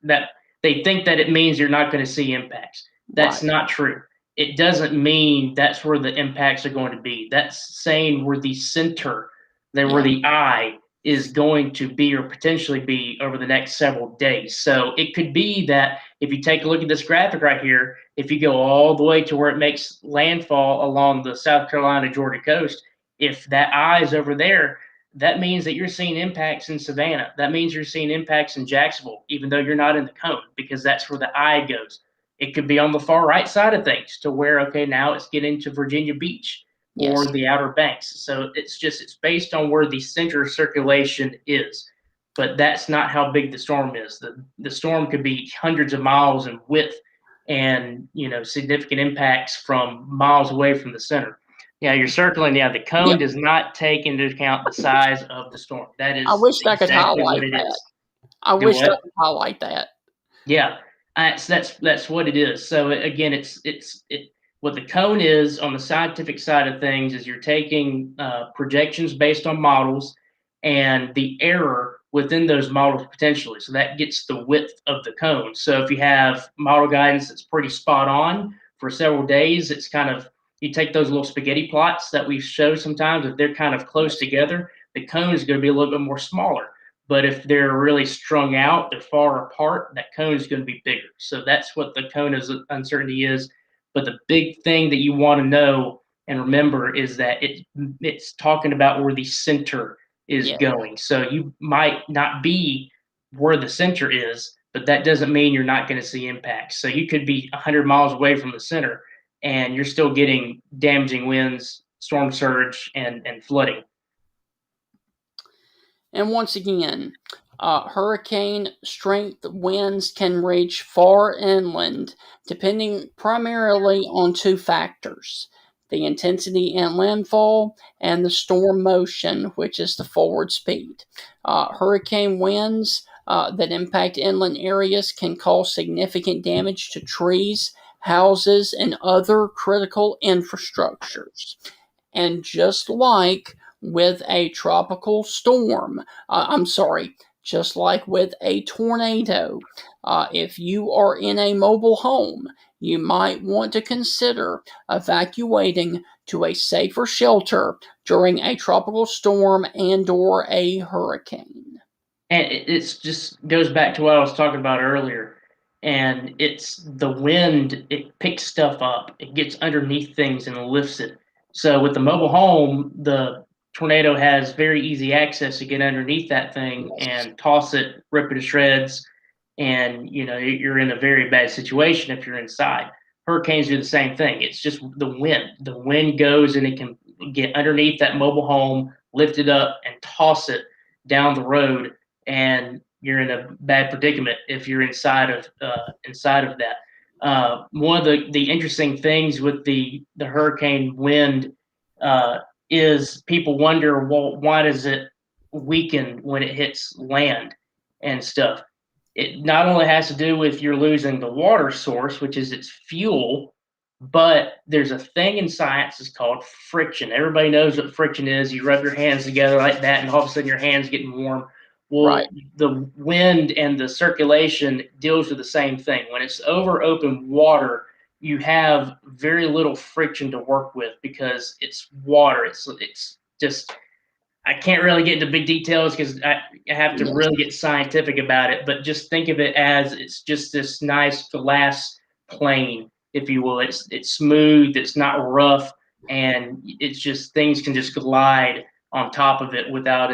Speaker 2: that they think that it means you're not going to see impacts. That's
Speaker 1: Right.
Speaker 2: not true. It doesn't mean that's where the impacts are going to be. That's saying where the center, where
Speaker 1: Yeah.
Speaker 2: the eye is going to be or potentially be over the next several days. So it could be that if you take a look at this graphic right here, if you go all the way to where it makes landfall along the South Carolina, Georgia coast, if that eye is over there, that means that you're seeing impacts in Savannah. That means you're seeing impacts in Jacksonville, even though you're not in the cone, because that's where the eye goes. It could be on the far right side of things to where, okay, now it's getting to Virginia Beach or
Speaker 1: Yes.
Speaker 2: the Outer Banks. So it's based on where the center of circulation is. But that's not how big the storm is. The storm could be hundreds of miles in width and significant impacts from miles away from the center. Yeah, you're circling. Yeah, the cone
Speaker 1: Yep.
Speaker 2: does not take into account the size of the storm. That
Speaker 1: I
Speaker 2: is
Speaker 1: wish I could
Speaker 2: exactly what
Speaker 1: highlight
Speaker 2: it
Speaker 1: that.
Speaker 2: is.
Speaker 1: I
Speaker 2: Do
Speaker 1: wish I
Speaker 2: what?
Speaker 1: could highlight that.
Speaker 2: Yeah, that's what it is. So again, what the cone is on the scientific side of things is you're taking projections based on models and the error within those models potentially. So that gets the width of the cone. So if you have model guidance that's pretty spot on for several days, it's kind of you take those little spaghetti plots that we show sometimes. If they're kind of close
Speaker 1: Yes.
Speaker 2: together, the cone is going to be a little bit more smaller. But if they're really strung out, they're far apart, that cone is going to be bigger. So that's what the cone of uncertainty is. But the big thing that you want to know and remember is that it's talking about where the center is
Speaker 1: Yeah.
Speaker 2: going. So you might not be where the center is, but that doesn't mean you're not going to see impacts. So you could be 100 miles away from the center and you're still getting damaging winds, storm surge, and flooding.
Speaker 1: And once again, hurricane strength winds can reach far inland, depending primarily on two factors: the intensity in landfall and the storm motion, which is the forward speed. Hurricane winds that impact inland areas can cause significant damage to trees, houses, and other critical infrastructures. And just like with a tropical storm, just like with a tornado, if you are in a mobile home, you might want to consider evacuating to a safer shelter during a tropical storm and or a hurricane.
Speaker 2: And it's just goes back to what I was talking about earlier. And it's the wind, it picks stuff up, it gets underneath things and lifts it. So with the mobile home, the tornado has very easy access to get underneath that thing
Speaker 1: Yes.
Speaker 2: and toss it, rip it to shreds. And you're in a very bad situation if you're inside. Hurricanes do the same thing. It's just the wind. The wind goes and it can get underneath that mobile home, lift it up, and toss it down the road, and you're in a bad predicament if you're inside of that. One of the interesting things with the hurricane wind is people wonder, well, why does it weaken when it hits land and stuff? It not only has to do with you're losing the water source, which is its fuel, but there's a thing in science that's called friction. Everybody knows what friction is. You rub your hands together like that, and all of a sudden your hands getting warm.
Speaker 1: Right.
Speaker 2: Well, the wind and the circulation deals with the same thing. When it's over open water, you have very little friction to work with because it's water. It's just I can't really get into big details because I have to
Speaker 1: Yes.
Speaker 2: really get scientific about it. But just think of it as it's just this nice glass plane, if you will. It's smooth. It's not rough, and it's just things can just glide on top of it without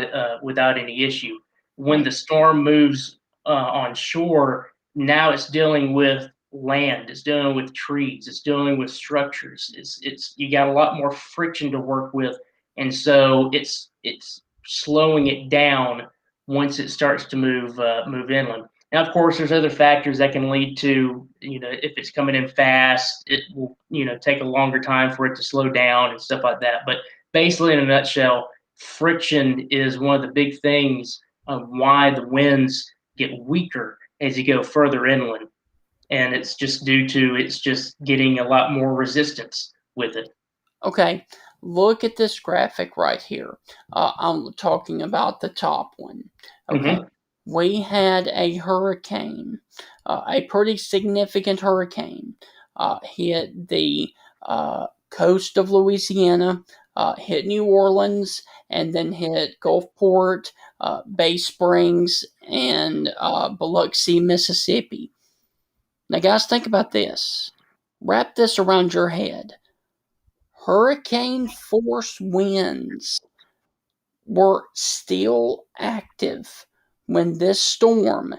Speaker 2: any issue. When
Speaker 1: Right.
Speaker 2: the storm moves on shore, now it's dealing with land. It's dealing with trees. It's dealing with structures. It's you got a lot more friction to work with, and so it's slowing it down once it starts to move inland. Now, of course, there's other factors that can lead to, if it's coming in fast, it will, take a longer time for it to slow down and stuff like that. But basically, in a nutshell, friction is one of the big things of why the winds get weaker as you go further inland. And it's just due to it's just getting a lot more resistance with it.
Speaker 1: Okay, look at this graphic right here. I'm talking about the top one. Okay,
Speaker 2: Hmm.
Speaker 1: we had a hurricane, a pretty significant hurricane, hit the coast of Louisiana, hit New Orleans, and then hit Gulfport, Bay Springs, and Biloxi, Mississippi. Now, guys, think about this. Wrap this around your head. Hurricane force winds were still active when this storm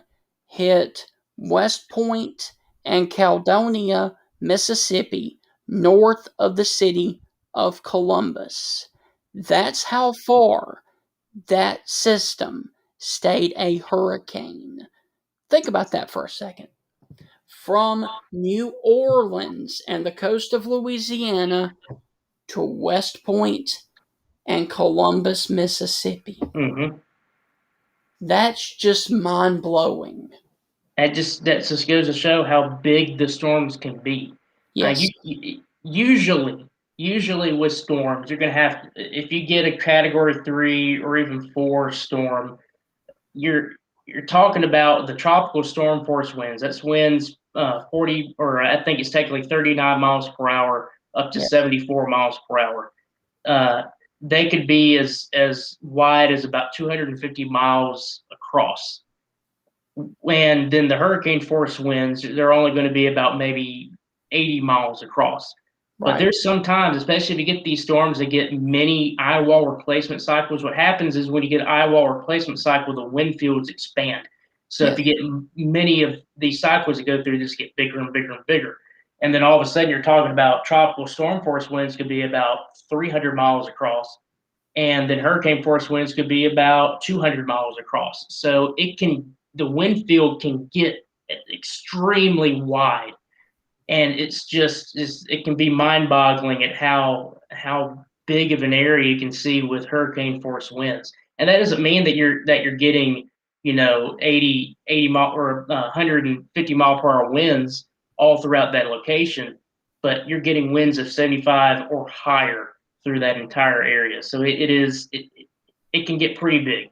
Speaker 1: hit West Point and Caledonia, Mississippi, north of the city of Columbus. That's how far that system stayed a hurricane. Think about that for a second. From New Orleans and the coast of Louisiana to West Point and Columbus, Mississippi.
Speaker 2: Hmm.
Speaker 1: That's just mind blowing.
Speaker 2: That just goes to show how big the storms can be.
Speaker 1: Yes,
Speaker 2: Usually with storms, you're going to have, if you get a Category 3 or even 4 storm, you're you're talking about the tropical storm force winds. That's winds 40, or I think it's technically 39 miles per hour up to
Speaker 1: yeah,
Speaker 2: 74 miles per hour. Uh, they could be as wide as about 250 miles across. And then the hurricane force winds, they're only going to be about maybe 80 miles across. But
Speaker 1: right.
Speaker 2: there's sometimes, especially if you get these storms that get many eye wall replacement cycles, what happens is when you get an eye wall replacement cycle, the wind fields expand. So if
Speaker 1: Yes,
Speaker 2: you get many of these cycles that go through, just get bigger and bigger and bigger. And then all of a sudden, you're talking about tropical storm force winds could be about 300 miles across, and then hurricane force winds could be about 200 miles across. So the wind field can get extremely wide, and it can be mind boggling at how big of an area you can see with hurricane force winds. And that doesn't mean that you're getting 80 mile or 150-mile-per-hour winds all throughout that location, but you're getting winds of 75 or higher through that entire area. So it can get pretty big.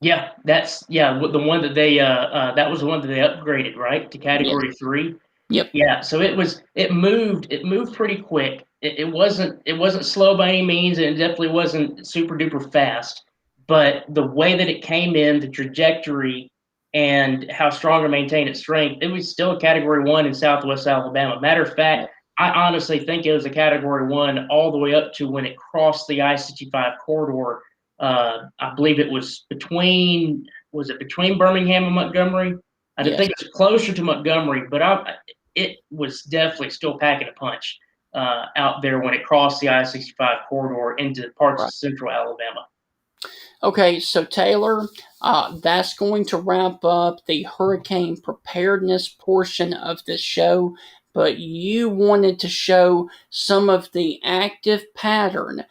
Speaker 2: Yeah, the one that was the one that they upgraded, right, to
Speaker 1: yes,
Speaker 2: Category 3.
Speaker 1: yep,
Speaker 2: Yeah, so it moved pretty quick. It wasn't slow by any means, and it definitely wasn't super duper fast. But the way that it came in, the trajectory, and how strong it maintained its strength, it was still a Category 1 in Southwest Alabama. Matter of
Speaker 1: yeah,
Speaker 2: fact, I honestly think it was a Category 1 all the way up to when it crossed the I-65 corridor. I believe it was it between Birmingham and Montgomery? I
Speaker 1: yes,
Speaker 2: think it was closer to Montgomery, but it was definitely still packing a punch out there when it crossed the I-65 corridor into parts
Speaker 1: right.
Speaker 2: of central Alabama.
Speaker 1: Okay, so Taylor, that's going to wrap up the hurricane preparedness portion of this show. But you wanted to show some of the active pattern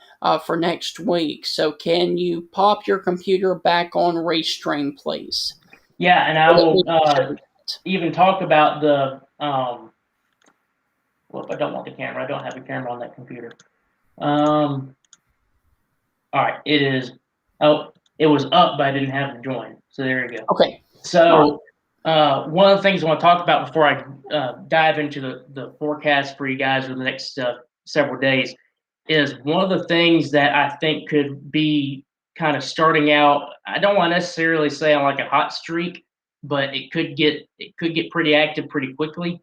Speaker 1: for next week. So can you pop your computer back on Restream, please?
Speaker 2: Yeah, and I
Speaker 1: So that we
Speaker 2: will
Speaker 1: can show that.
Speaker 2: even talk about the. Well, I don't want the camera. I don't have a camera on that computer. Um, all right, it is. Oh, it was up, but I didn't have the join. So there you go.
Speaker 1: Okay.
Speaker 2: So, one of the things I want to talk about before I dive into the forecast for you guys for the next several days is one of the things that I think could be kind of starting out. I don't want to necessarily say on like a hot streak, but it could get pretty active pretty quickly.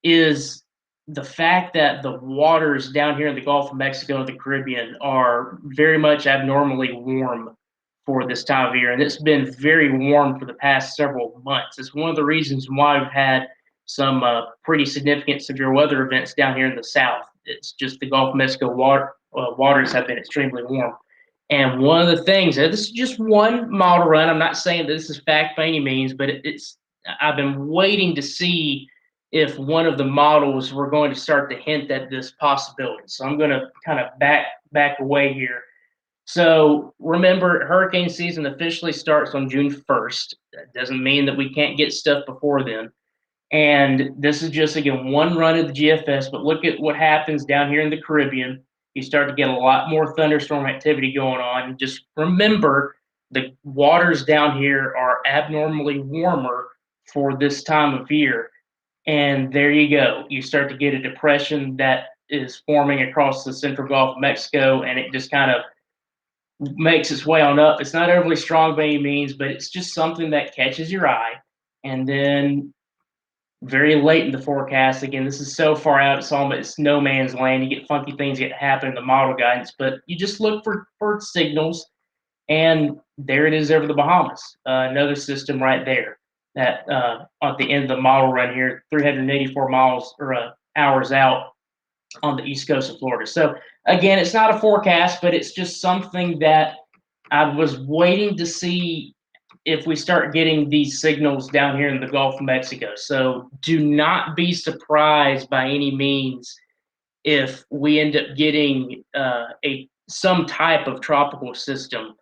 Speaker 2: Is the fact that the waters down here in the Gulf of Mexico and the Caribbean are very much abnormally warm for this time of year, and it's been very warm for the past several months. It's one of the reasons why we've had some pretty significant severe weather events down here in the south. It's just the Gulf of Mexico waters have been extremely warm. And one of the things, this is just one model run. I'm not saying that this is fact by any means, but it's I've been waiting to see if one of the models were going to start to hint at this possibility. So I'm going to kind of back away here. So remember, hurricane season officially starts on June 1st. That doesn't mean that we can't get stuff before then. And this is just, again, one run of the GFS, but look at what happens down here in the Caribbean. You start to get a lot more thunderstorm activity going on. Just remember, the waters down here are abnormally warmer for this time of year. And there you go. You start to get a depression that is forming across the central Gulf of Mexico, and it just kind of makes its way on up. It's not overly strong by any means, but it's just something that catches your eye. And then very late in the forecast, again, this is so far out, it's no man's land. You get funky things that happen in the model guidance, but you just look for signals, and there it is over the Bahamas. Another system right there that at the end of the model run here, 384 miles or hours out on the east coast of Florida. So again, it's not a forecast, but it's just something that I was waiting to see if we start getting these signals down here in the Gulf of Mexico. So do not be surprised by any means if we end up getting a some type of tropical system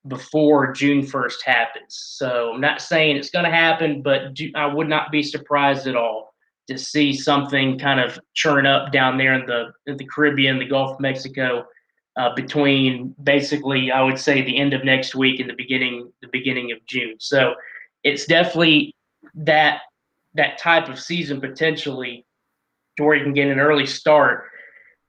Speaker 2: before June 1st happens. So I'm not saying it's going to happen, but I would not be surprised at all to see something kind of churn up down there in the Caribbean, the Gulf of Mexico, between basically, I would say, the end of next week and the beginning of June. So it's definitely that that type of season potentially to where you can get an early start,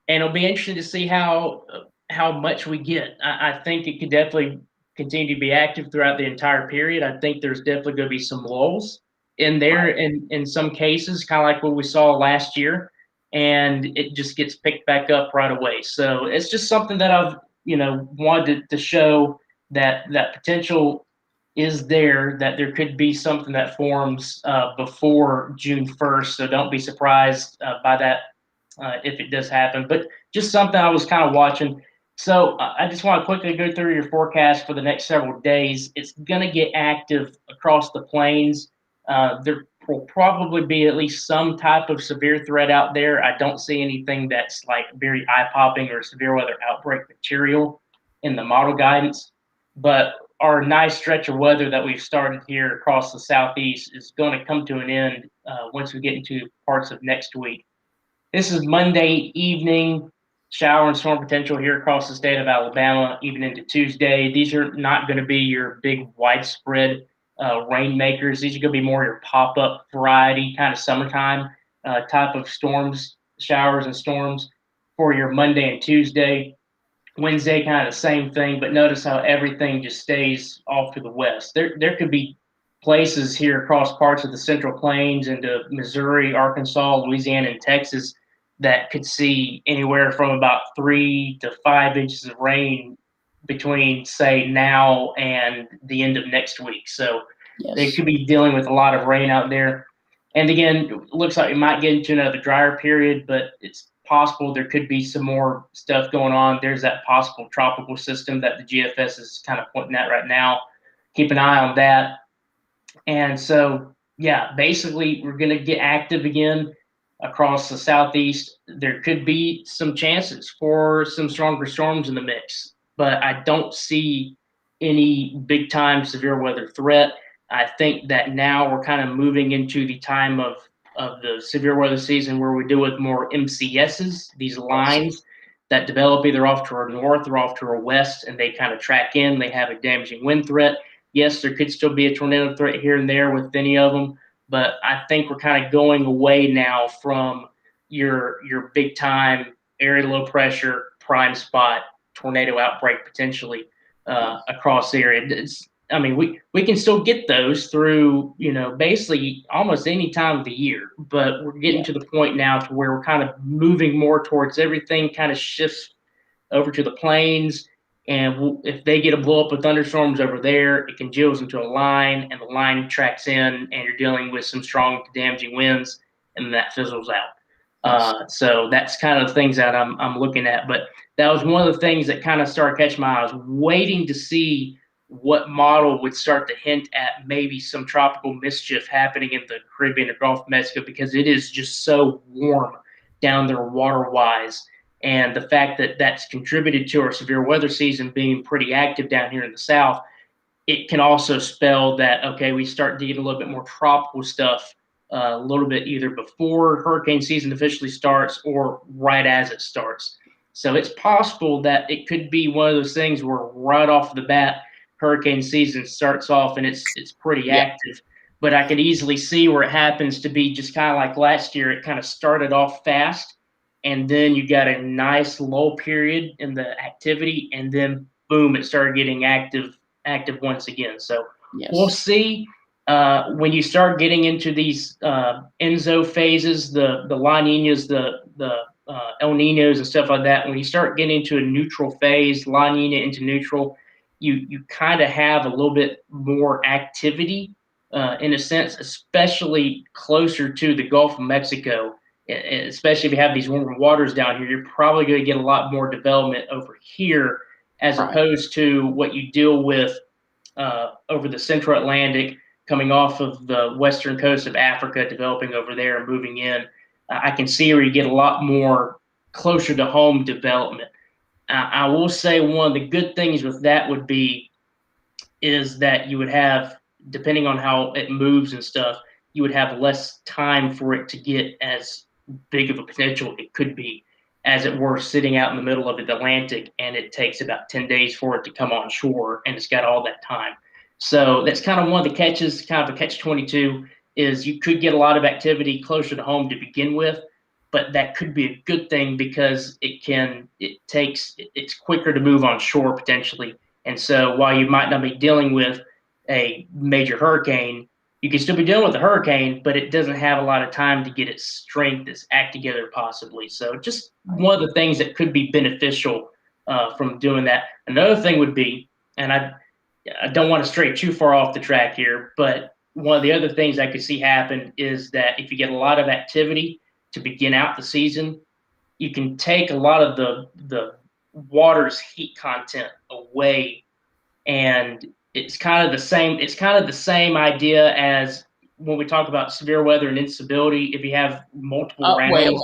Speaker 2: and it'll be interesting to see how much we get. I think it could definitely continue to be active throughout the entire period. I think there's definitely going to be some lulls in there in some cases, kind of like what we saw last year, and it just gets picked back up right away. So it's just something that I've wanted to show that potential is there, that there could be something that forms before June 1st. So don't be surprised by that if it does happen. But just something I was kind of watching. So I just want to quickly go through your forecast for the next several days. It's going to get active across the plains. There will probably be at least some type of severe threat out there. I don't see anything that's like very eye-popping or severe weather outbreak material in the model guidance. But our nice stretch of weather that we've started here across the southeast is going to come to an end once we get into parts of next week. This is Monday evening, shower and storm potential here across the state of Alabama, even into Tuesday. These are not going to be your big widespread rainmakers. These are going to be more your pop-up variety, kind of summertime type of storms, showers and storms for your Monday and Tuesday. Wednesday, kind of the same thing, but notice how everything just stays off to the west. There could be places here across parts of the Central Plains into Missouri, Arkansas, Louisiana, and Texas that could see anywhere from about 3 to 5 inches of rain between, say, now and the end of next week. So they could be dealing with a lot of rain out there. And again, it looks like we might get into another drier period, but it's possible there could be some more stuff going on. There's that possible tropical system that the GFS is kind of pointing at right now. Keep an eye on that. And so, yeah, basically, we're going to get active again across the southeast. There could be some chances for some stronger storms in the mix, but I don't see any big time severe weather threat. I think that now we're kind of moving into the time of the severe weather season where we deal with more MCSs, these lines that develop either off to our north or off to our west, and they kind of track in. They have a damaging wind threat. Yes, there could still be a tornado threat here and there with any of them, but I think we're kind of going away now from your big time area low pressure prime spot tornado outbreak potentially across the area. I mean, we can still get those through, basically almost any time of the year, but we're getting to the point now to where we're kind of moving more towards everything kind of shifts over to the plains. And if they get a blow up with thunderstorms over there, it congeals into a line, and the line tracks in, and you're dealing with some strong damaging winds, and that fizzles out. So that's kind of the things that I'm looking at. But that was one of the things that kind of started catching my eye. I was waiting to see what model would start to hint at maybe some tropical mischief happening in the Caribbean or Gulf of Mexico, because it is just so warm down there water wise. And the fact that that's contributed to our severe weather season being pretty active down here in the South, it can also spell that, okay, we start to get a little bit more tropical stuff a little bit either before hurricane season officially starts or right as it starts. So it's possible that it could be one of those things where right off the bat, hurricane season starts off and it's pretty active. But I could easily see where it happens to be just kind of like last year. It kind of started off fast, and then you got a nice lull period in the activity, and then boom, it started getting active once again. So we'll see. When you start getting into these Enzo phases, the La Ninas, the El Ninos and stuff like that, when you start getting into a neutral phase, La Nina into neutral, you kind of have a little bit more activity in a sense, especially closer to the Gulf of Mexico. Especially if you have these warm waters down here, you're probably going to get a lot more development over here as opposed to what you deal with over the Central Atlantic, coming off of the western coast of Africa, developing over there and moving in. I can see where you get a lot more closer to home development. I will say one of the good things with that is that you would have, depending on how it moves and stuff, you would have less time for it to get as big of a potential it could be, as it were sitting out in the middle of the Atlantic, and it takes about 10 days for it to come on shore, and it's got all that time. So that's kind of one of the catches, kind of a catch-22, is you could get a lot of activity closer to home to begin with, but that could be a good thing because it's quicker to move on shore potentially. And so while you might not be dealing with a major hurricane, you can still be dealing with a hurricane, but it doesn't have a lot of time to get its strength, its act together possibly. So just one of the things that could be beneficial from doing that. Another thing would be, and I don't want to stray too far off the track here, but one of the other things I could see happen is that if you get a lot of activity to begin out the season, you can take a lot of the water's heat content away, and it's kind of the same idea as when we talk about severe weather and instability. If you have multiple rounds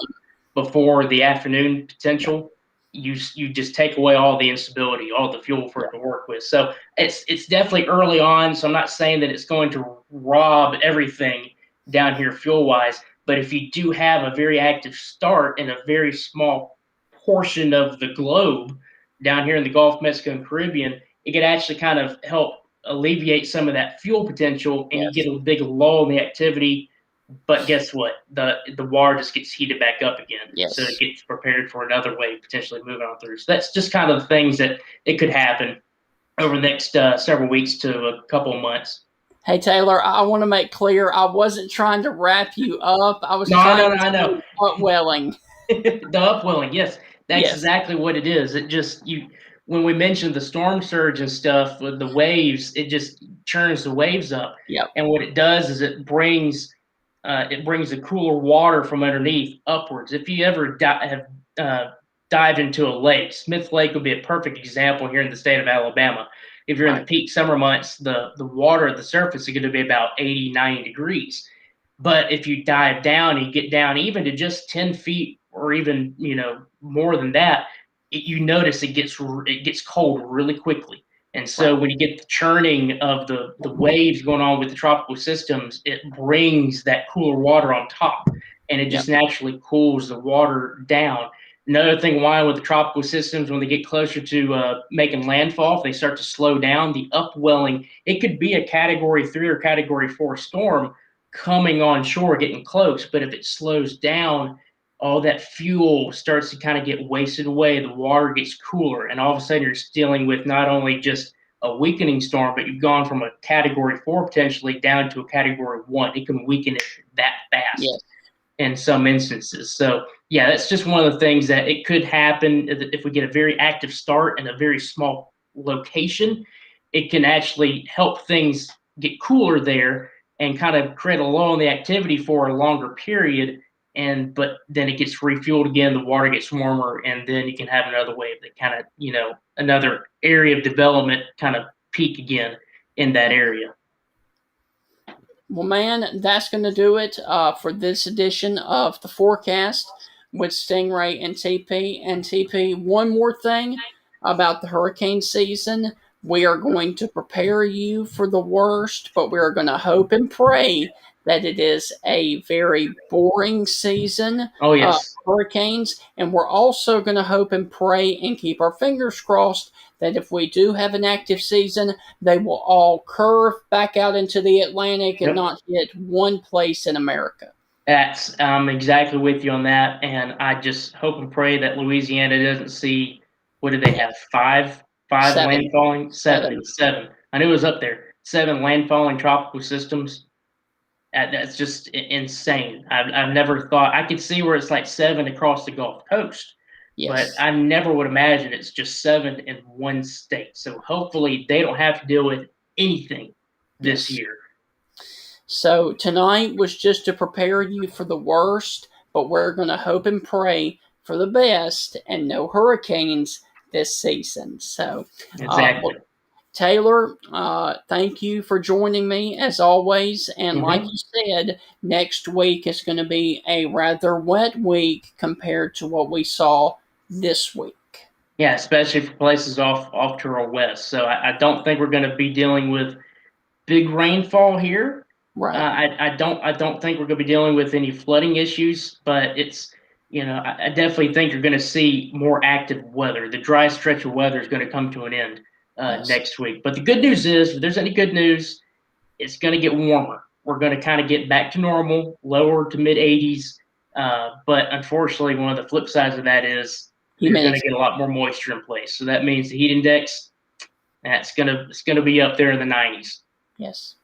Speaker 2: before the afternoon potential, you just take away all the instability, all the fuel for it to work with. So it's definitely early on. So I'm not saying that it's going to rob everything down here fuel wise, but if you do have a very active start in a very small portion of the globe down here in the Gulf of Mexico and Caribbean, it could actually kind of help alleviate some of that fuel potential, and you get a big lull in the activity. But guess what? The water just gets heated back up again. So it gets prepared for another wave potentially moving on through. So that's just kind of the things that it could happen over the next several weeks to a couple of months.
Speaker 1: Hey, Taylor, I want to make clear I wasn't trying to wrap you up. I was trying to upwelling.
Speaker 2: The upwelling, yes. That's exactly what it is. It just, when we mentioned the storm surge and stuff with the waves, it just churns the waves up. And what it does is it brings the cooler water from underneath upwards. If you ever have dived into a lake, Smith Lake would be a perfect example here in the state of Alabama. If you're in the peak summer months, the water at the surface is going to be about 80, 90 degrees. But if you dive down and you get down even to just 10 feet or even more than that, you notice it gets cold really quickly. And so when you get the churning of the waves going on with the tropical systems, it brings that cooler water on top, and it just naturally cools the water down. Another thing why with the tropical systems, when they get closer to making landfall, if they start to slow down, the upwelling, it could be a Category 3 or Category 4 storm coming on shore, getting close. But if it slows down, all that fuel starts to kind of get wasted away. The water gets cooler, and all of a sudden you're dealing with not only just a weakening storm, but you've gone from a Category 4 potentially down to a Category 1. It can weaken it that fast.
Speaker 1: Yes.
Speaker 2: In some instances. So yeah, that's just one of the things that it could happen if we get a very active start in a very small location. It can actually help things get cooler there and kind of create a lull in the activity for a longer period. But then it gets refueled again, the water gets warmer, and then you can have another wave that kind of, another area of development kind of peak again in that area.
Speaker 1: Well, man, that's going to do it for this edition of the Forecast with Stingray and TP. And TP, one more thing about the hurricane season. We are going to prepare you for the worst, but we are going to hope and pray that it is a very boring season
Speaker 2: Oh,
Speaker 1: of
Speaker 2: yes.
Speaker 1: hurricanes. And we're also going to hope and pray and keep our fingers crossed that if we do have an active season, they will all curve back out into the Atlantic and not hit one place in America.
Speaker 2: I'm exactly with you on that, and I just hope and pray that Louisiana doesn't see, what did they have, five
Speaker 1: Seven.
Speaker 2: landfalling? Seven. I knew it was up there. 7 landfalling tropical systems. That's just insane. I've never thought, I could see where it's like 7 across the Gulf Coast,
Speaker 1: Yes.
Speaker 2: but I never would imagine it's just 7 in one state. So hopefully they don't have to deal with anything this year.
Speaker 1: So tonight was just to prepare you for the worst, but we're going to hope and pray for the best and no hurricanes this season. So,
Speaker 2: exactly.
Speaker 1: Taylor, thank you for joining me as always. And like you said, next week is going to be a rather wet week compared to what we saw this week.
Speaker 2: Yeah, especially for places off to our west. So I don't think we're going to be dealing with big rainfall here.
Speaker 1: Right.
Speaker 2: I don't think we're going to be dealing with any flooding issues, but it's, I definitely think you're going to see more active weather. The dry stretch of weather is going to come to an end next week. But the good news is, if there's any good news, it's going to get warmer. We're going to kind of get back to normal, lower to mid 80s. But unfortunately, one of the flip sides of that is you're going to get a lot more moisture in place. So that means the heat index, it's going to be up there in the 90s.
Speaker 1: Yes.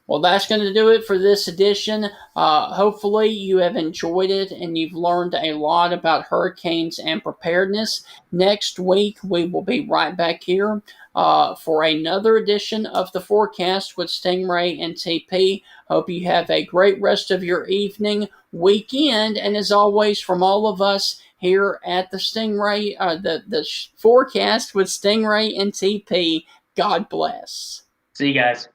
Speaker 1: Well, that's going to do it for this edition. Hopefully, you have enjoyed it and you've learned a lot about hurricanes and preparedness. Next week, we will be right back here for another edition of the Forecast with Stingray and TP. Hope you have a great rest of your evening, weekend, and as always, from all of us here at the Stingray, the Forecast with Stingray and TP, God bless.
Speaker 2: See you guys.